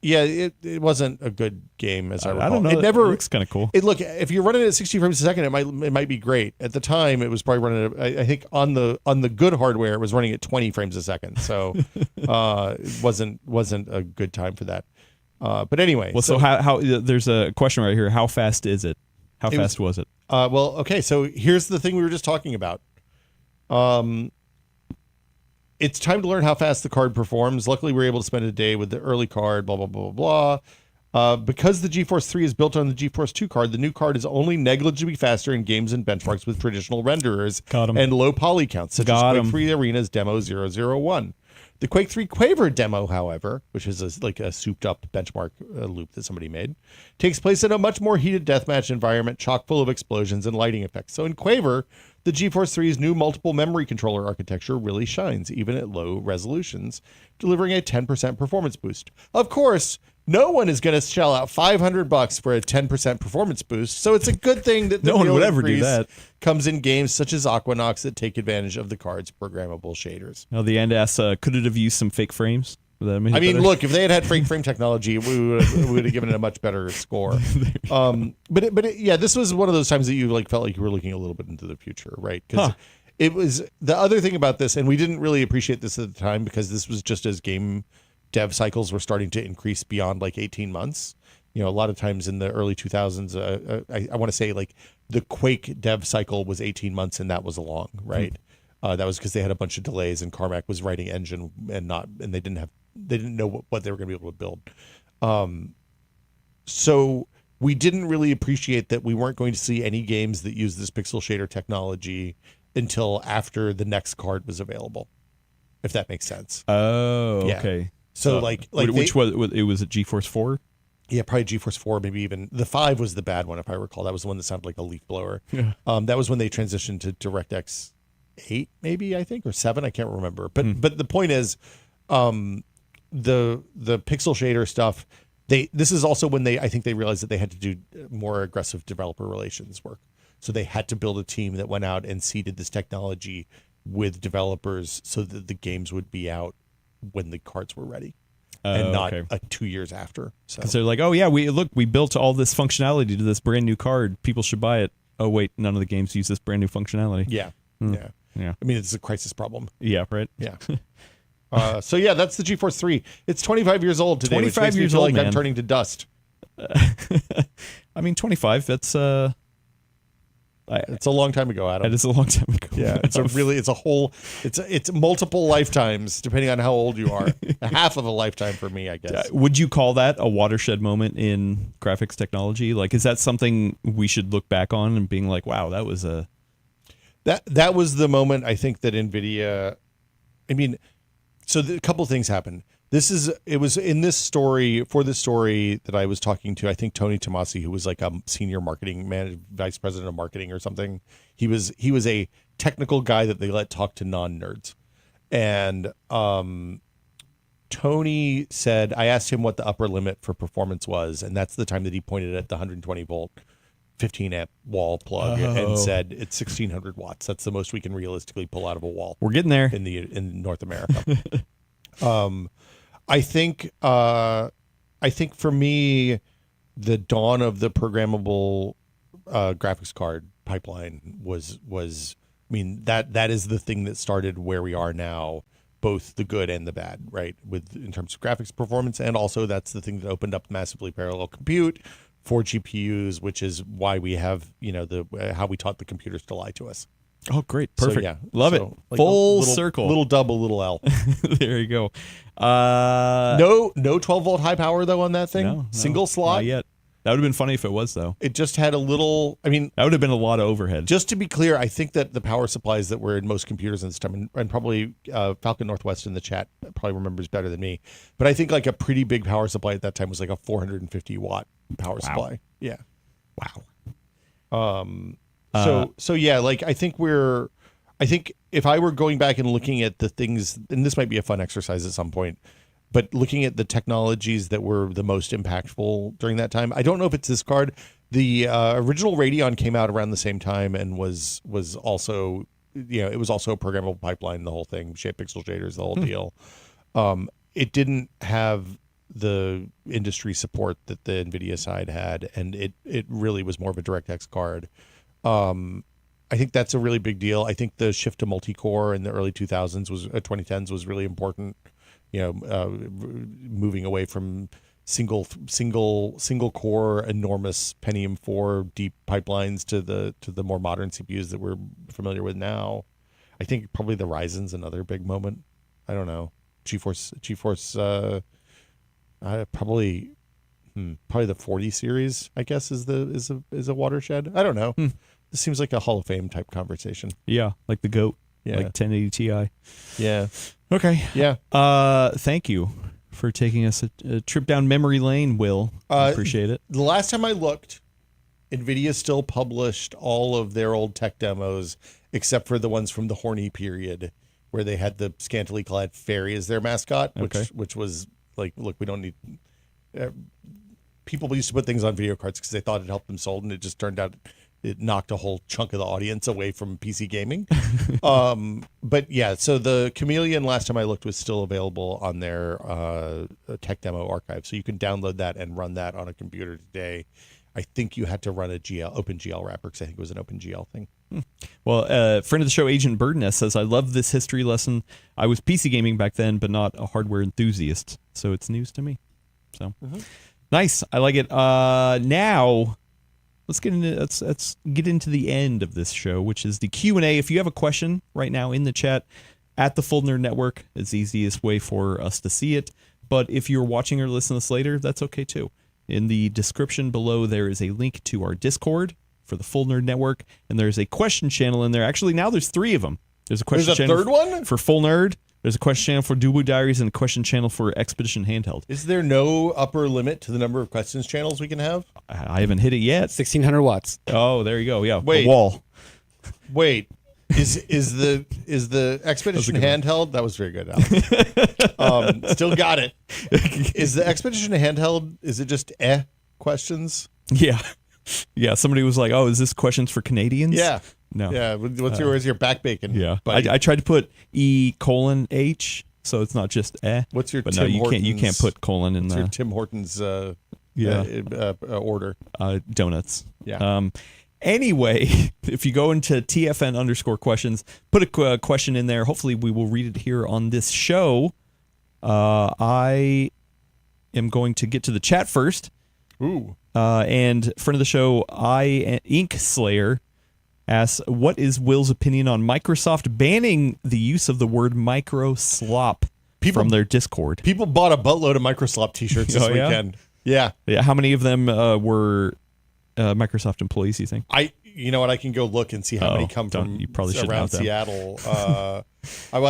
Yeah, it wasn't a good game as I recall. I don't know. It never looks kind of cool. Look, if you're running at 60 frames a second, it might be great. At the time, it was probably running. I think on the good hardware, it was running at 20 frames a second. So it wasn't a good time for that. But anyway, Well, so how there's a question right here. How fast is it? How fast was it? Well, okay. So here's the thing we were just talking about. It's time to learn how fast the card performs. Luckily, we were able to spend a day with the early card, blah, blah, blah, blah, blah. Because the GeForce 3 is built on the GeForce 2 card, the new card is only negligibly faster in games and benchmarks with traditional renderers and low poly counts, such as Quake 3 Arena's Demo 001. The Quake 3 Quaver demo, however, which is like a souped-up benchmark loop that somebody made, takes place in a much more heated deathmatch environment, chock full of explosions and lighting effects. So in Quaver, the GeForce 3's new multiple memory controller architecture really shines, even at low resolutions, delivering a 10% performance boost. Of course, no one is going to shell out $500 for a 10% performance boost, so it's a good thing that the No one real would ever do increase that. comes in games such as Aquanox that take advantage of the card's programmable shaders. Now the end asks, could it have used some fake frames? I mean, look, if they had fake frame technology, we would have given it a much better score. Yeah, this was one of those times that you felt like you were looking a little bit into the future, right? Because it was the other thing about this, and we didn't really appreciate this at the time because this was just as game dev cycles were starting to increase beyond 18 months. A lot of times in the early 2000s, I want to say the Quake dev cycle was 18 months, and that was long, right? That was because they had a bunch of delays, and Carmack was writing engine and they didn't know what they were going to be able to build. So we didn't really appreciate that we weren't going to see any games that use this pixel shader technology until after the next card was available, if that makes sense. Oh, Yeah. okay. So which was it was a GeForce 4? Yeah, probably GeForce 4, maybe even the 5 was the bad one, if I recall. That was the one that sounded like a leaf blower. Yeah. That was when they transitioned to DirectX 8, maybe, I think, or 7. I can't remember. But the point is, the pixel shader stuff. This is also when I think they realized that they had to do more aggressive developer relations work. So they had to build a team that went out and seeded this technology with developers so that the games would be out when the cards were ready. And not 2 years after. Because they're like, oh yeah, we built all this functionality to this brand new card. People should buy it. Oh wait, none of the games use this brand new functionality. Yeah. I mean, it's a crisis problem. Yeah, right. Yeah. So yeah, that's the GeForce 3. It's 25 years old today. 25 which makes years me feel old, like man. I'm turning to dust. I mean, 25. That's It's a long time ago, Adam. that is a long time ago. Yeah, it's multiple lifetimes depending on how old you are. Half of a lifetime for me, I guess. Would you call that a watershed moment in graphics technology? Is that something we should look back on and being like, wow, that was a That was the moment I think that NVIDIA, so a couple things happened. It was in this story that I was talking to, I think Tony Tomasi, who was like a senior marketing vice president of marketing or something. He was a technical guy that they let talk to non-nerds. And Tony said, I asked him what the upper limit for performance was. And that's the time that he pointed at the 120 volt 15 amp wall plug and said it's 1600 watts. That's the most we can realistically pull out of a wall. We're getting there in North America. I think for me, the dawn of the programmable graphics card pipeline was that is the thing that started where we are now. both the good and the bad, right? In terms of graphics performance, and also that's the thing that opened up massively parallel compute for GPUs, which is why we have how we taught the computers to lie to us. Oh, great. Perfect. So, yeah. Love it. Like Full little, circle. Little double, little L. There you go. No 12-volt high power, though, on that thing? No, Single slot? Not yet. That would have been funny if it was, though. It just had a little, That would have been a lot of overhead. just to be clear, I think that the power supplies that were in most computers in this time, and probably Falcon Northwest in the chat probably remembers better than me, but I think like a pretty big power supply at that time was like a 450 watt power supply. Yeah. Wow. So yeah, like I think if I were going back and looking at the things, and this might be a fun exercise at some point, but looking at the technologies that were the most impactful during that time, I don't know if it's this card. The original Radeon came out around the same time and was also, it was also a programmable pipeline, the whole thing, shape pixel shaders, the whole deal. It didn't have the industry support that the NVIDIA side had, and it really was more of a DirectX card. I think that's a really big deal. I think the shift to multi-core in the early 2010s was really important. Moving away from single core enormous Pentium 4 deep pipelines to the more modern CPUs that we're familiar with now. I think probably the Ryzen's another big moment. I don't know. GeForce probably the 40 series, I guess, is a watershed. I don't know. This seems like a Hall of Fame type conversation. Yeah, like the GOAT. Yeah. Like 1080 Ti. Yeah. Okay. Yeah. Thank you for taking us a trip down memory lane, Will. I appreciate it. The last time I looked, NVIDIA still published all of their old tech demos, except for the ones from the horny period, where they had the scantily clad fairy as their mascot, which was like, look, we don't need... people used to put things on video cards because they thought it helped them sold, and it just turned out it knocked a whole chunk of the audience away from PC gaming. But yeah, so the Chameleon, last time I looked, was still available on their tech demo archive. So you can download that and run that on a computer today. I think you had to run a OpenGL wrapper because I think it was an OpenGL thing. Well, friend of the show, Agent Birdnest, says, I love this history lesson. I was PC gaming back then, but not a hardware enthusiast. So it's news to me. So nice. I like it. Now... Let's get into the end of this show, which is the Q&A. If you have a question right now in the chat at the Full Nerd Network, it's the easiest way for us to see it. But if you're watching or listening to this later, that's okay too. In the description below, there is a link to our Discord for the Full Nerd Network, and there's a question channel in there. Actually, now there's 3 of them. There's a question channel third one for Full Nerd. There's a question channel for Dubu Diaries and a question channel for Expedition Handheld. Is there no upper limit to the number of questions channels we can have? I haven't hit it yet. 1,600 watts. Oh, there you go. Yeah, Wait. the wall. Wait, is the Expedition Handheld? That was very good, Alex. Still got it. Is the Expedition Handheld? Is it just questions? Yeah. Yeah, somebody was like, "Oh, is this questions for Canadians?" Yeah. No. Yeah. Where's your back bacon? Yeah. buddy? I tried to put E:*H, so it's not just What's your But Tim no, you Hortons, can't put colon in what's your the Tim Hortons order? donuts. Yeah. Anyway, if you go into TFN_questions, put a question in there. Hopefully, we will read it here on this show. I am going to get to the chat first. Ooh. And friend of the show, Ink Slayer asks, what is Will's opinion on Microsoft banning the use of the word microslop from their Discord? People bought a boatload of Microslop t-shirts this weekend. Yeah. Yeah. How many of them were Microsoft employees, you think? You know what? I can go look and see how many come from you probably should around know them. Seattle. I'm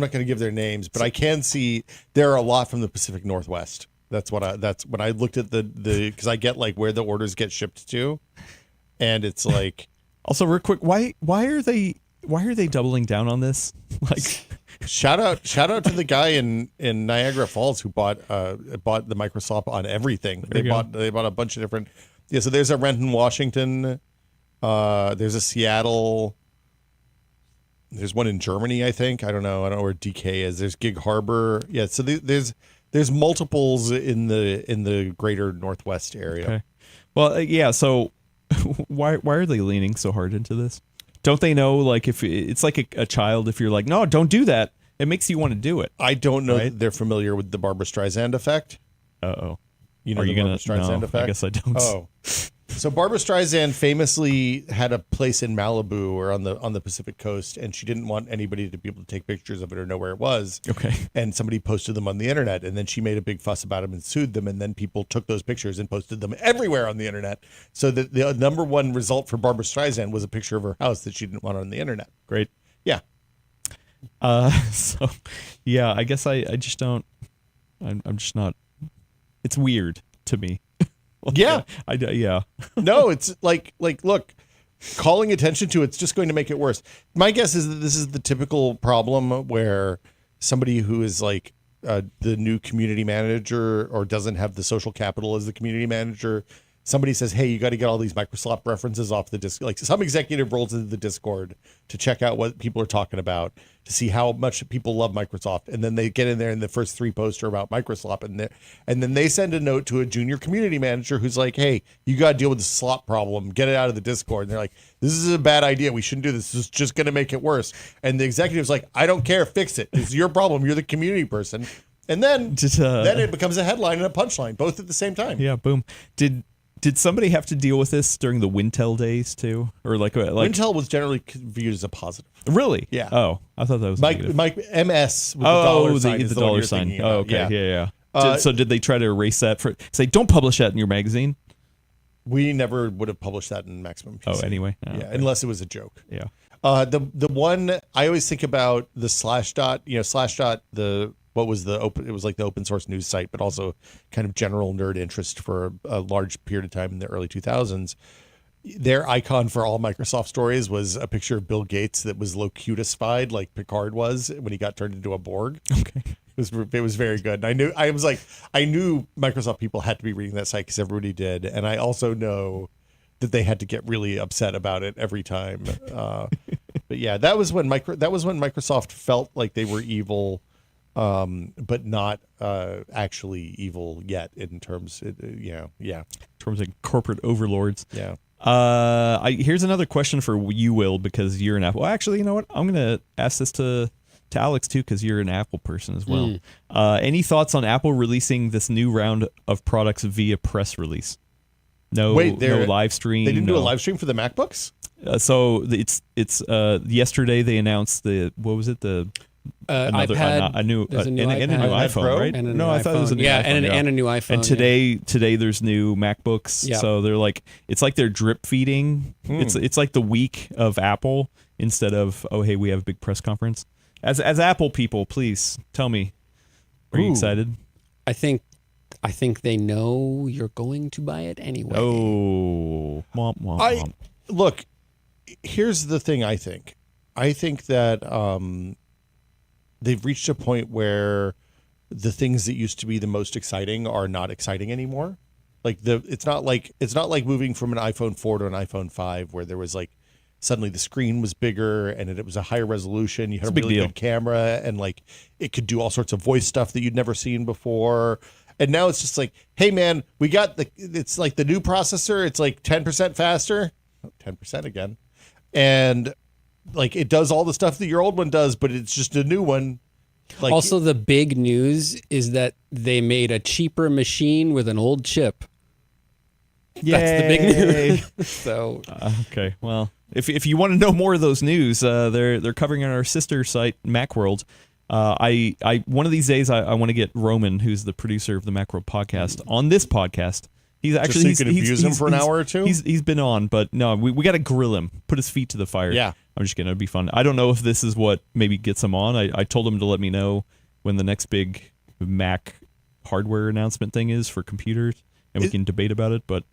not going to give their names, but I can see there are a lot from the Pacific Northwest. That's when I looked at the because I get like where the orders get shipped to, and it's like. Also, real quick, why are they doubling down on this? Like, shout out to the guy in Niagara Falls who bought the Microsoft on everything. They bought a bunch of different. Yeah, so there's a Renton, Washington. There's a Seattle. There's one in Germany, I think. I don't know where DK is. There's Gig Harbor. Yeah, so there's multiples in the greater Northwest area. Okay. Well, yeah. So why are they leaning so hard into this? Don't they know, like, if it's like a child, if you're like, no, don't do that, It makes you want to do it. I don't know Right? that they're familiar with the Barbra Streisand effect. Uh-oh. You know Are the you gonna? Barbra Streisand No, effect? I guess I don't. Oh, so Barbra Streisand famously had a place in Malibu or on the Pacific Coast, and she didn't want anybody to be able to take pictures of it or know where it was. Okay. And somebody posted them on the internet, and then she made a big fuss about them and sued them, and then people took those pictures and posted them everywhere on the internet. So the number one result for Barbra Streisand was a picture of her house that she didn't want on the internet. Great. Yeah. So, yeah, I guess I just don't. I'm just not. It's weird to me. Yeah. Yeah. No, it's like look, calling attention to it's just going to make it worse. My guess is that this is the typical problem where somebody who is like the new community manager or doesn't have the social capital as the community manager, somebody says, hey, you got to get all these Microsoft references off the disk. Like some executive rolls into the Discord to check out what people are talking about, to see how much people love Microsoft. And then they get in there and the first 3 posts are about Microsoft. And then they send a note to a junior community manager who's like, hey, you got to deal with the slop problem. Get it out of the Discord. And they're like, this is a bad idea. We shouldn't do this. This is just going to make it worse. And the executive's like, I don't care. Fix it. It's your problem. You're the community person. And then it becomes a headline and a punchline, both at the same time. Yeah. Boom. Did somebody have to deal with this during the Wintel days too, or like Wintel was generally viewed as a positive. Really? Yeah. Oh, I thought that was negative. Mike MS with the dollar sign. The is the one dollar you're sign. thinking Oh, about. okay. Yeah. So did they try to erase that? Say, don't publish that in your magazine? We never would have published that in Maximum PC. Oh, anyway. Oh, yeah, okay. unless it was a joke. Yeah. The one I always think about the Slashdot. Slashdot. What was the open? It was like the open source news site, but also kind of general nerd interest for a large period of time in the early 2000s. Their icon for all Microsoft stories was a picture of Bill Gates that was Locutified, like Picard was when he got turned into a Borg. Okay. It was very good. And I knew Microsoft people had to be reading that site because everybody did, and I also know that they had to get really upset about it every time. But yeah, that was when Microsoft felt like they were evil. But not actually evil yet in terms, in terms of corporate overlords. Yeah. Here's another question for you, Will, because you're an Apple. Well, actually, you know what? I'm gonna ask this to Alex too, because you're an Apple person as well. Any thoughts on Apple releasing this new round of products via press release? No live stream. They didn't do a live stream for the MacBooks. So it's yesterday they announced what was it? iPad. A new iPhone, Pro? right? And a new no, I thought it was a new yeah, iPhone. and a new iPhone. And today there's new MacBooks. Yeah. So they're like, it's like they're drip feeding. It's like the week of Apple instead of, oh hey, we have a big press conference. As Apple people, please tell me, are you excited? I think they know you're going to buy it anyway. Oh, womp, womp, womp. Look, here's the thing. I think that they've reached a point where the things that used to be the most exciting are not exciting anymore. Like it's not like moving from an iPhone 4 to an iPhone 5 where there was like suddenly the screen was bigger and it was a higher resolution. You had a really good camera and like it could do all sorts of voice stuff that you'd never seen before. And now it's just like, hey man, we got it's like the new processor. It's like 10% faster, 10% again. And like it does all the stuff that your old one does, but it's just a new one. Like, also, the big news is that they made a cheaper machine with an old chip. Yay. That's the big news. So okay, well, if you want to know more of those news, they're covering on our sister site MacWorld. I one of these days I want to get Roman, who's the producer of the MacWorld podcast, on this podcast. He's actually just so you can abuse him for an hour or two. He's been on, but no, we got to grill him, put his feet to the fire. Yeah, I'm just kidding. It'd be fun. I don't know if this is what maybe gets him on. I told him to let me know when the next big Mac hardware announcement thing is for computers, and we can debate about it. But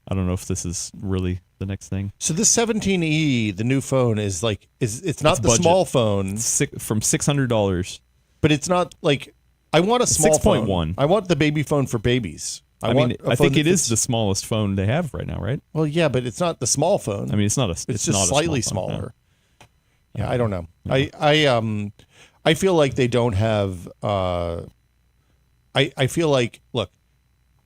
I don't know if this is really the next thing. So this 17E, the new phone, is like it's not the budget. small phone From $600, but it's not like I want a small 6.1. phone. I want the baby phone for babies. I think it is the smallest phone they have right now, right? Well, yeah, but it's not the small phone. I mean, it's not a. It's just not slightly a small phone, smaller. Yeah, I don't know. I feel like they don't have. I feel like, look,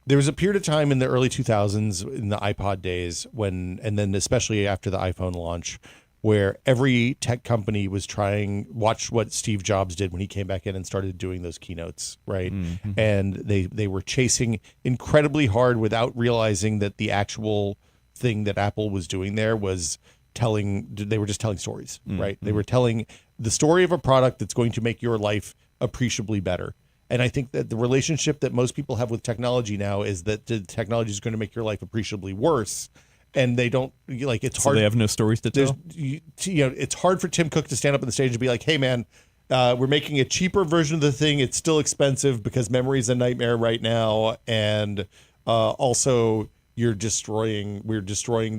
there was a period of time in the early 2000s in the iPod days and then especially after the iPhone launch, where every tech company was watch what Steve Jobs did when he came back in and started doing those keynotes, right? And they were chasing incredibly hard without realizing that the actual thing that Apple was doing there was they were just telling stories, right? They were telling the story of a product that's going to make your life appreciably better. And I think that the relationship that most people have with technology now is that the technology is going to make your life appreciably worse. And they don't it's hard. They have no stories to tell. It's hard for Tim Cook to stand up on the stage and be like, "Hey, man, we're making a cheaper version of the thing. It's still expensive because memory is a nightmare right now, and also we're destroying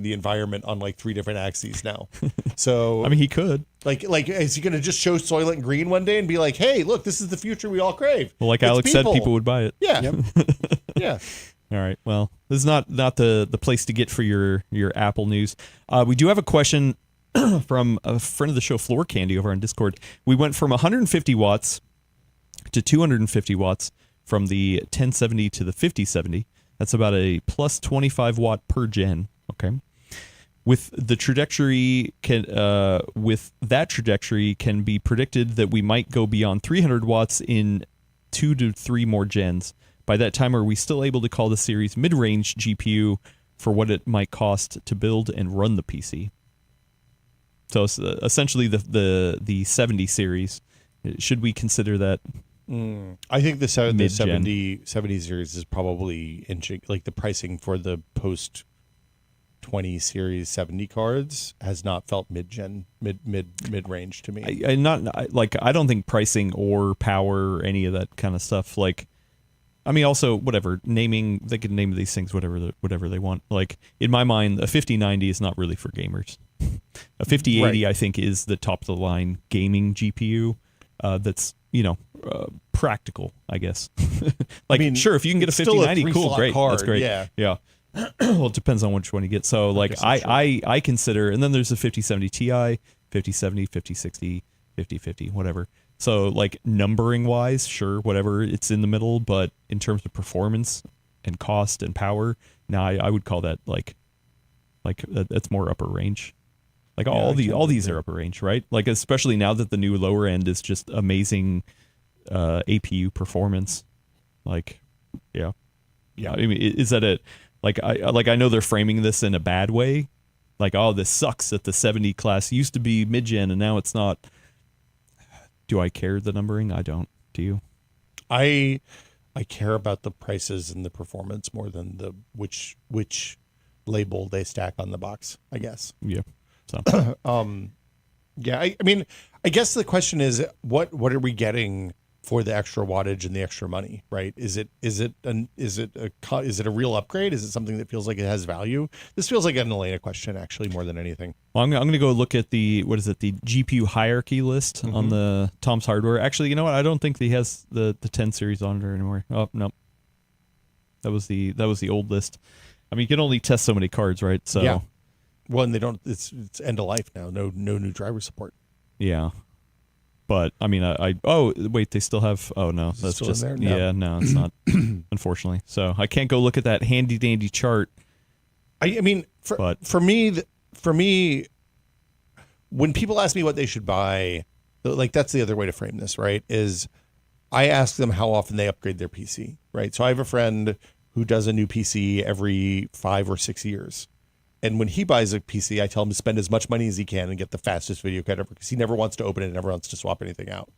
the environment on like 3 different axes now." So I mean, he could. Like, is he going to just show Soylent Green one day and be like, "Hey, look, this is the future we all crave"? Well, like Alex said, people would buy it. Yeah, yeah. All right. Well, this is not the place to get for your Apple news. We do have a question from a friend of the show, Floor Candy, over on Discord. We went from 150 watts to 250 watts from the 1070 to the 5070. That's about a plus 25 watt per gen. Okay. With that trajectory can be predicted that we might go beyond 300 watts in 2 to 3 more gens. By that time, are we still able to call the series mid-range GPU for what it might cost to build and run the PC? So essentially, the 70 series, should we consider that? I think the 70 series is probably inching, like the pricing for the post 20 series 70 cards has not felt mid range to me. I don't think pricing or power or any of that kind of stuff. Like, I mean, also whatever they can name these things whatever they want. Like in my mind, a 5090 is not really for gamers. A 5080 right. I think is the top of the line gaming GPU. That's practical, I guess. Like, I mean, sure, if you can get a 5090, cool, great, card, that's great. Yeah. Well, it depends on which one you get. So, like, I consider, and then there's the 5070 Ti, 5070, 5060, 5050, whatever. So, like, numbering wise, sure, whatever, it's in the middle. But in terms of performance and cost and power, I would call that like that's more upper range. Like all these are upper range, right? Like especially now that the new lower end is just amazing APU performance. Like, yeah. I mean, is that it? Like I know they're framing this in a bad way. Like, oh, this sucks that the 70 class used to be mid-gen and now it's not. Do I care the numbering? I don't. Do you? I care about the prices and the performance more than the which label they stack on the box, I guess. Yeah. So yeah, I mean, I guess the question is what are we getting for the extra wattage and the extra money, right? Is it a real upgrade? Is it something that feels like it has value? This feels like an Elena question, actually, more than anything. Well, I'm going to go look at the GPU hierarchy list on the Tom's Hardware. Actually, you know what? I don't think he has the 10 series on there anymore. Oh no, that was the old list. I mean, you can only test so many cards, right? So yeah. Well, and they don't. It's end of life now. No new driver support. Yeah. But I mean, oh wait, they still have. Oh no, that's still just in there? No. Yeah, no, it's not. Unfortunately, so I can't go look at that handy dandy chart. I mean, for me, when people ask me what they should buy, like that's the other way to frame this, right? Is I ask them how often they upgrade their PC, right? So I have a friend who does a new PC every 5 or 6 years. And when he buys a PC, I tell him to spend as much money as he can and get the fastest video card ever because he never wants to open it and never wants to swap anything out.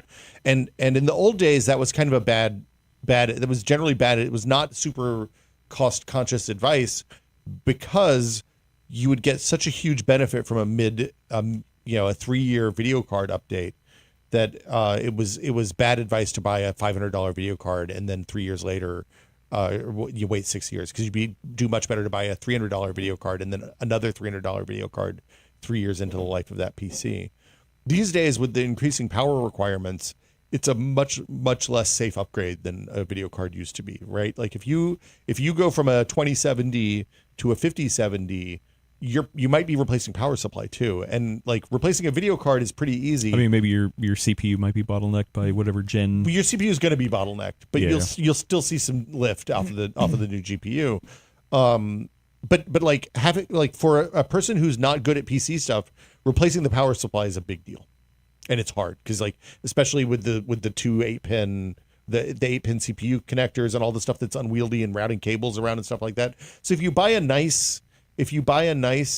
And in the old days, that was kind of a bad. That was generally bad. It was not super cost conscious advice because you would get such a huge benefit from a a 3-year video card update that it was bad advice to buy a $500 video card and then 3 years later. You wait 6 years because you'd do much better to buy a $300 video card and then another $300 video card 3 years into the life of that PC. These days, with the increasing power requirements, it's a much less safe upgrade than a video card used to be, right? Like if you go from a 2070 to a 5070, you might be replacing power supply too, and like replacing a video card is pretty easy. I mean, maybe your CPU might be bottlenecked by whatever gen. Your CPU is going to be bottlenecked, but you'll still see some lift off of the new GPU. But like having like for a person who's not good at PC stuff, replacing the power supply is a big deal, and it's hard because like especially with the two 8-pin. The 8-pin CPU connectors and all the stuff that's unwieldy and routing cables around and stuff like that. So if you buy a nice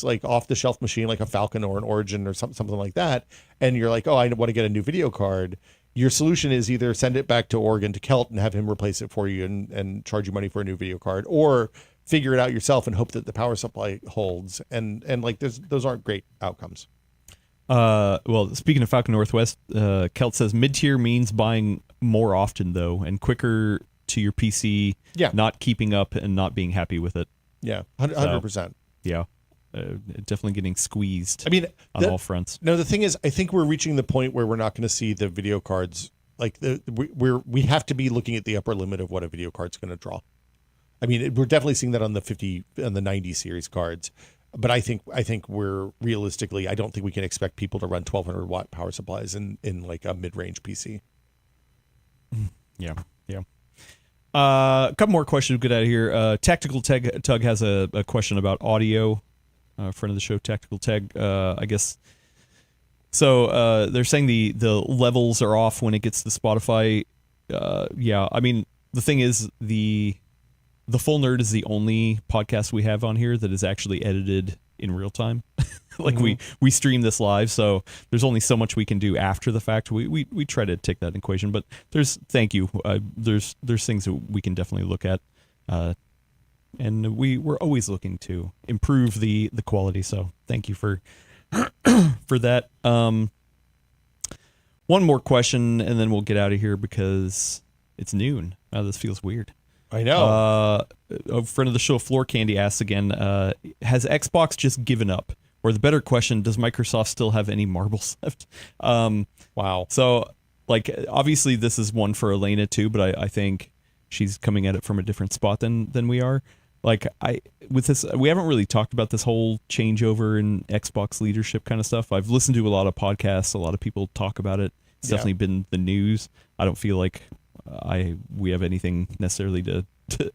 like off the shelf machine like a Falcon or an Origin or something like that, and you're like, oh, I want to get a new video card, your solution is either send it back to Oregon to Kelt and have him replace it for you and charge you money for a new video card, or figure it out yourself and hope that the power supply holds. And like those aren't great outcomes. Well, speaking of Falcon Northwest, Kelt says mid-tier means buying more often though, and quicker to your PC. Yeah. Not keeping up and not being happy with it. Yeah, 100%. Yeah, definitely getting squeezed. I mean, on all fronts. No, the thing is, I think we're reaching the point where we're not going to see the video cards like we have to be looking at the upper limit of what a video card's going to draw. I mean, we're definitely seeing that on the 50 and the 90 series cards. But I think we're realistically, I don't think we can expect people to run 1200 watt power supplies in like a mid-range PC. Yeah. A couple more questions to get out of here. Tactical Tug has a question about audio. Friend of the show, Tactical Tug, I guess. So they're saying the levels are off when it gets to Spotify. Yeah, I mean, the thing is the Full Nerd is the only podcast we have on here that is actually edited in real time. Like we stream this live, so there's only so much we can do after the fact. We try to take that in equation, but there's things that we can definitely look at, and we're always looking to improve the quality. So thank you for that. One more question, and then we'll get out of here because it's noon. This feels weird. I know. A friend of the show, Floor Candy, asks again, has Xbox just given up? Or the better question, does Microsoft still have any marbles left? Wow. So, like, obviously this is one for Elena too, but I think she's coming at it from a different spot than we are. Like, with this, we haven't really talked about this whole changeover in Xbox leadership kind of stuff. I've listened to a lot of podcasts. A lot of people talk about it. It's definitely been the news. I don't feel like we have anything necessarily to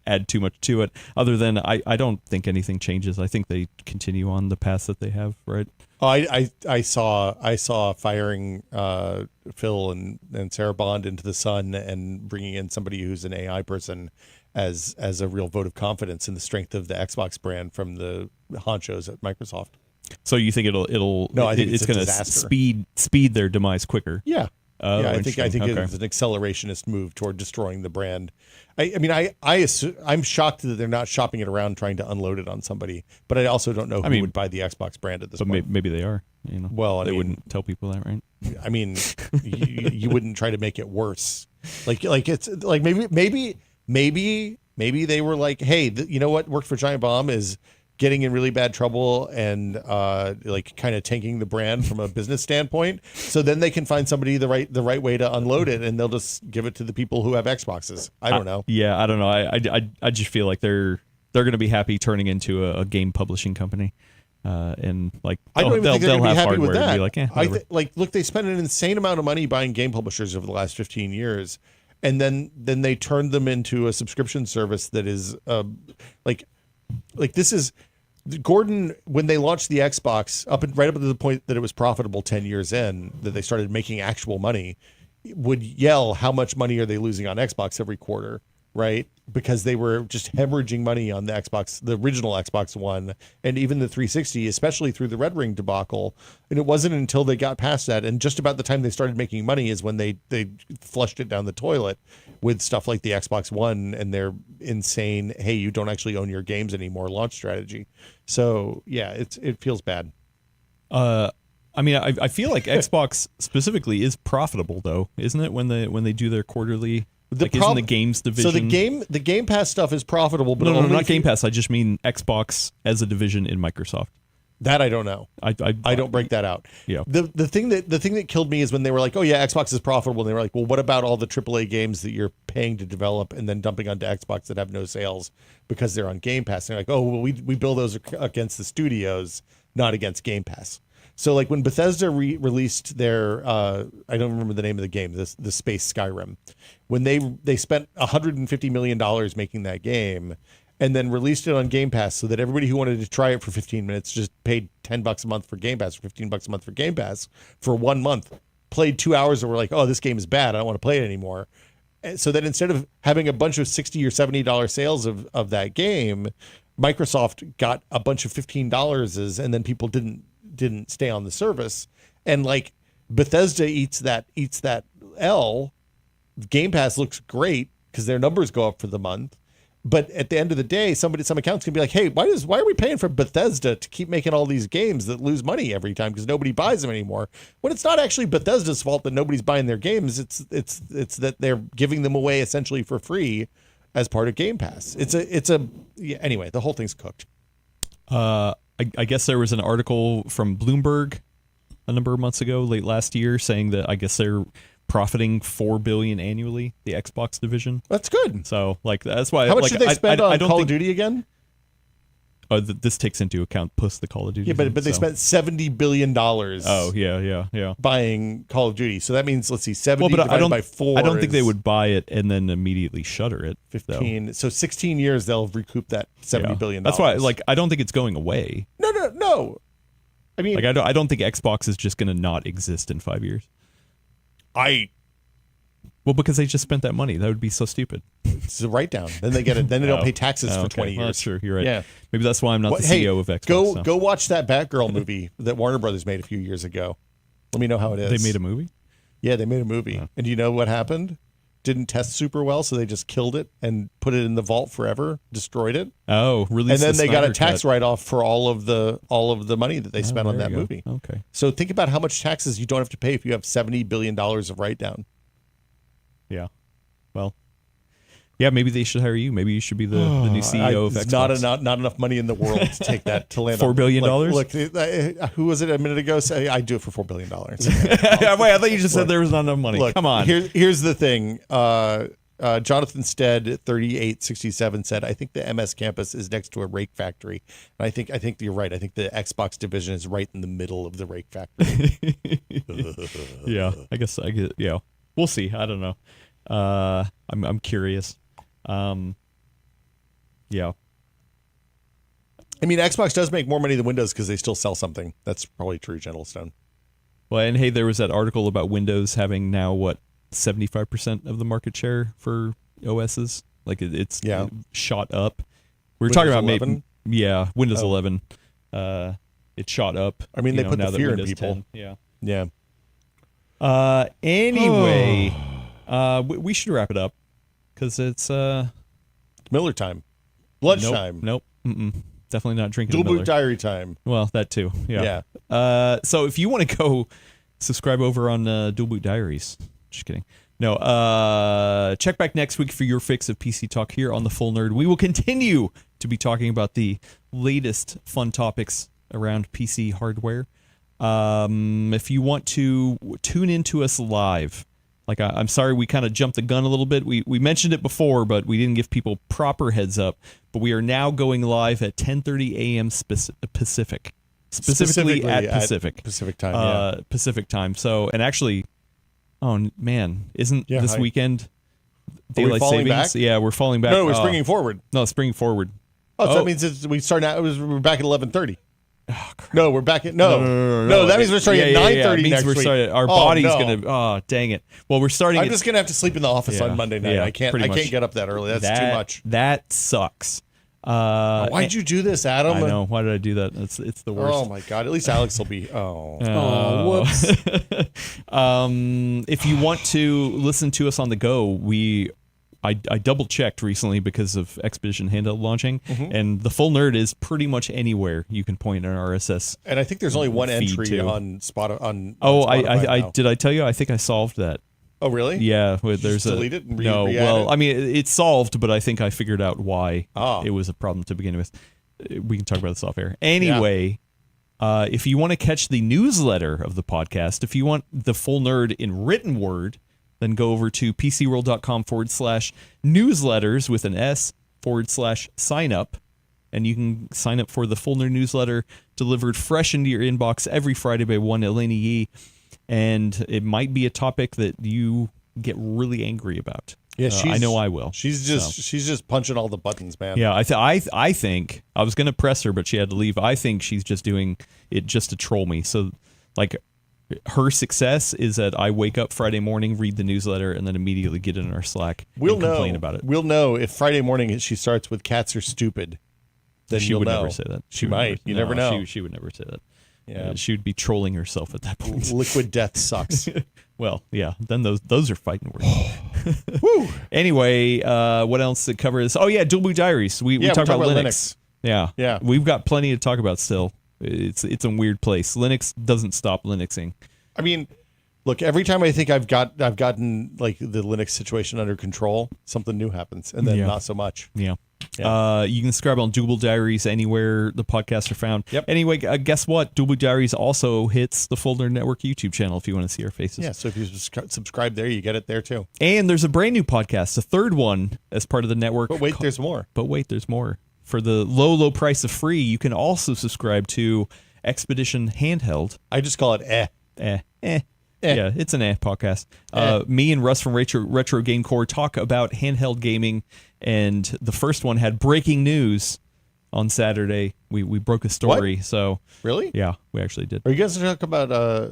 add too much to it, other than I don't think anything changes. I think they continue on the path that they have, right? Oh, I saw firing Phil and Sarah Bond into the sun and bringing in somebody who's an AI person as a real vote of confidence in the strength of the Xbox brand from the honchos at Microsoft. So you think it'll no, I think it's going to speed their demise quicker? Yeah. Yeah, I think okay. it's an accelerationist move toward destroying the brand. I'm shocked that they're not shopping it around trying to unload it on somebody. But I also don't know who would buy the Xbox brand at this point. Maybe they are. You know, well, they wouldn't tell people that, right? I mean, you wouldn't try to make it worse. Like it's like maybe they were like, hey, you know what worked for Giant Bomb is getting in really bad trouble and like kind of tanking the brand from a business standpoint. So then they can find somebody the right way to unload it, and they'll just give it to the people who have Xboxes. I don't know. Yeah, I don't know. I just feel like they're going to be happy turning into a game publishing company. And like I don't even think they're going to be happy with that. And be like, look, they spent an insane amount of money buying game publishers over the last 15 years, and then they turned them into a subscription service that is like this is Gordon, when they launched the Xbox right up to the point that it was profitable 10 years in, that they started making actual money, would yell how much money are they losing on Xbox every quarter, right? Because they were just hemorrhaging money on the Xbox, the original Xbox One, and even the 360, especially through the Red Ring debacle. And it wasn't until they got past that, and just about the time they started making money is when they flushed it down the toilet with stuff like the Xbox One and their insane, hey, you don't actually own your games anymore launch strategy. So yeah, it feels bad. I mean, I feel like Xbox specifically is profitable though, isn't it? When they do their quarterly. Isn't the games division? So the Game Pass stuff is profitable, but no, not Game Pass. I just mean Xbox as a division in Microsoft. That I don't know. I don't break that out. Yeah. The thing that killed me is when they were like, oh yeah, Xbox is profitable, and they were like, well, what about all the AAA games that you're paying to develop and then dumping onto Xbox that have no sales because they're on Game Pass? And they're like, oh well, we bill those against the studios, not against Game Pass. So like when Bethesda released their I don't remember the name of the game, the space Skyrim, when they spent $150 million making that game, and then released it on Game Pass so that everybody who wanted to try it for 15 minutes just paid $10 a month for Game Pass or $15 a month for Game Pass for 1 month, played 2 hours and were like, oh, this game is bad. I don't want to play it anymore. And so that instead of having a bunch of $60 or $70 sales of that game, Microsoft got a bunch of $15 and then people didn't stay on the service. And like Bethesda eats that L. Game Pass looks great because their numbers go up for the month. But at the end of the day, some accounts can be like, hey, why are we paying for Bethesda to keep making all these games that lose money every time because nobody buys them anymore? When it's not actually Bethesda's fault that nobody's buying their games. It's that they're giving them away essentially for free as part of Game Pass. Anyway, the whole thing's cooked. I guess there was an article from Bloomberg a number of months ago, late last year, saying that I guess they're profiting $4 billion annually, the Xbox division. That's good. So like that's why. How much like, did they spend on don't Call think, of Duty again? This takes into account plus the Call of Duty. Yeah, but they spent $70 billion. Oh yeah. Buying Call of Duty. So that means, let's see, 70 but divided by 4. I don't think they would buy it and then immediately shutter it. 15. So 16 years they'll recoup that $70 billion. That's why, like, I don't think it's going away. No. I mean, like, I don't think Xbox is just going to not exist in 5 years. Well, because they just spent that money. That would be so stupid. It's a write down. Then they get it. Then they don't pay taxes for 20 years. Well, that's true. You're right. Yeah. Maybe that's why I'm not the CEO of Xbox. Go watch that Batgirl movie that Warner Brothers made a few years ago. Let me know how it is. They made a movie? Yeah, they made a movie. Oh. And do you know what happened? Didn't test super well, so they just killed it and put it in the vault forever, destroyed it. Oh, really? And then they got a tax write-off for all of the money that they spent on that movie. Okay. So think about how much taxes you don't have to pay if you have $70 billion of write-down. Yeah. Well, yeah, maybe they should hire you. Maybe you should be the new CEO of Xbox. Not enough money in the world to take that to land $4 billion? Look, who was it a minute ago? Say I'd do it for $4 billion. Wait, I thought you just said there was not enough money. Look, come on. Here's the thing. Jonathan Stead, 3867 said, I think the MS campus is next to a rake factory. And I think you're right. I think the Xbox division is right in the middle of the rake factory. Yeah, I guess. Yeah, we'll see. I don't know. I'm curious. Yeah. I mean, Xbox does make more money than Windows because they still sell something. That's probably true, Gentlestone. Well, and hey, there was that article about Windows having now 75% of the market share for OSs. Like it's shot up. We were talking about 11? Windows 11. It shot up. I mean, they put the fear in Windows people. 10, Yeah. Anyway, we should wrap it up because it's Miller time. Lunchtime. Nope. Definitely not drinking Dual Miller. Boot Diary time. Well, that too. Yeah. So if you want to go subscribe over on Dual Boot Diaries. Just kidding. No. Check back next week for your fix of PC talk here on The Full Nerd. We will continue to be talking about the latest fun topics around PC hardware. If you want to tune into us live, like I'm sorry we kind of jumped the gun a little bit. We mentioned it before, but we didn't give people proper heads up. But we are now going live at 10:30 a.m. Pacific. Specifically at Pacific. Pacific time, yeah. Pacific time. So, and actually, oh man, isn't this weekend daylight falling savings? back? Yeah, we're falling back. No, we're springing forward. No, springing forward. Oh, so that means we start now. We're back at 11:30. Oh, crap. No, we're back at no. That means we're starting at 9:30 next week. Our body's gonna. Oh, dang it. Well, we're starting. I'm just gonna have to sleep in the office on Monday night. I can't get up that early. That's too much. That sucks. Why'd you do this, Adam? I know. Why did I do that? It's the worst. Oh my god. At least Alex will be. Whoops. If you want to listen to us on the go, I double checked recently because of Expedition handheld launching, and The Full Nerd is pretty much anywhere you can point an RSS. And I think there's only one entry on Spotify. I did I tell you? I think I solved that. Oh really? Yeah. There's just delete it and no. re-add Well, it? I mean, it's solved, but I think I figured out why it was a problem to begin with. We can talk about this off air. Anyway. If you want to catch the newsletter of the podcast, if you want The Full Nerd in written word, then go over to PCWorld.com/newsletters with an S/sign up. And you can sign up for the Full Nerd newsletter delivered fresh into your inbox every Friday by one Eleni Yee. And it might be a topic that you get really angry about. Yeah, I know I will. She's just punching all the buttons, man. Yeah, I think I was going to press her, but she had to leave. I think she's just doing it just to troll me. So, like, her success is that I wake up Friday morning, read the newsletter, and then immediately get in our Slack and complain about it. We'll know if Friday morning she starts with "cats are stupid." Then She would never say that. She might. You never know. She would never say that. Yeah. She would be trolling herself at that point. Liquid death sucks. Well, yeah. Then those are fighting words. Woo. Anyway, what else to cover this? Oh yeah, Dual Boot Diaries. We talk about Linux. Yeah. Yeah. We've got plenty to talk about still. It's a weird place. Linux doesn't stop Linuxing. I mean, look, every time I think I've gotten like the Linux situation under control, something new happens, and then not so much. Yeah. You can subscribe on Dual Boot Diaries anywhere the podcasts are found. Yep. Anyway, guess what? Dual Boot Diaries also hits the Full Nerd Network YouTube channel if you want to see our faces. Yeah, so if you subscribe there, you get it there too. And there's a brand new podcast, the third one as part of the network. But wait, there's more. There's more. For the low price of free, you can also subscribe to Expedition Handheld. I just call it Yeah, it's an podcast. Me and Russ from Retro Game Core talk about handheld gaming, and the first one had breaking news on Saturday. We broke a story. What? So Really? Yeah, we actually did. Are you guys going to talk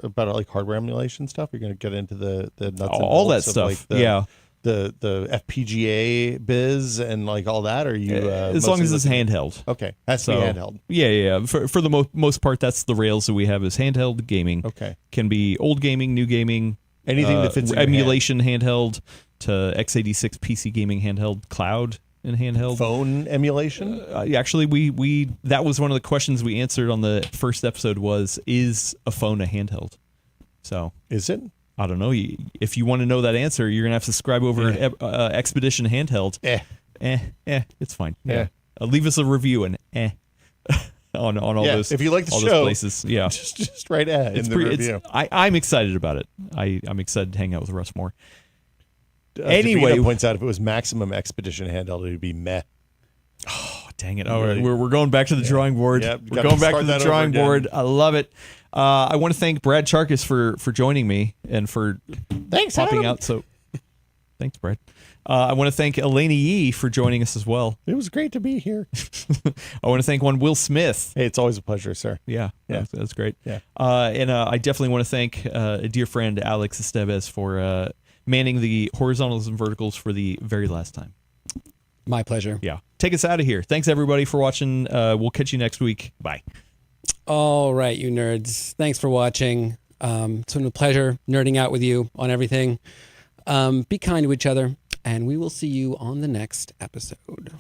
about like hardware emulation stuff? You're going to get into the nuts and all that bolts of, stuff. like, the FPGA biz and like all that. Or are you as long as it's handheld. Okay, has to be handheld. Yeah. For the most part, that's the rails that we have is handheld gaming. Okay, can be old gaming, new gaming, anything that fits in your emulation handheld to x86 PC gaming handheld, cloud and handheld. Phone emulation. Actually, we that was one of the questions we answered on the first episode. Is a phone a handheld? So is it? I don't know. If you want to know that answer, you're gonna have to subscribe over Expedition Handheld. It's fine. Yeah. Leave us a review and on all those. If you like the all show, those places, yeah, just write in the review. I'm excited about it. I'm excited to hang out with Russ more. Anyway, points out if it was Maximum Expedition Handheld, it would be meh. Oh, dang it! All right, we're going back to the drawing board. Yep, we're going back to the drawing board. I love it. I want to thank Brad Charkis for joining me and for popping out. So, thanks, Brad. I want to thank Elena Yee for joining us as well. It was great to be here. I want to thank Will Smith. Hey, it's always a pleasure, sir. Yeah. That's great. Yeah. And I definitely want to thank a dear friend, Alex Estevez, for manning the horizontals and verticals for the very last time. My pleasure. Yeah. Take us out of here. Thanks, everybody, for watching. We'll catch you next week. Bye. All right, you nerds. Thanks for watching. It's been a pleasure nerding out with you on everything. Be kind to each other, and we will see you on the next episode.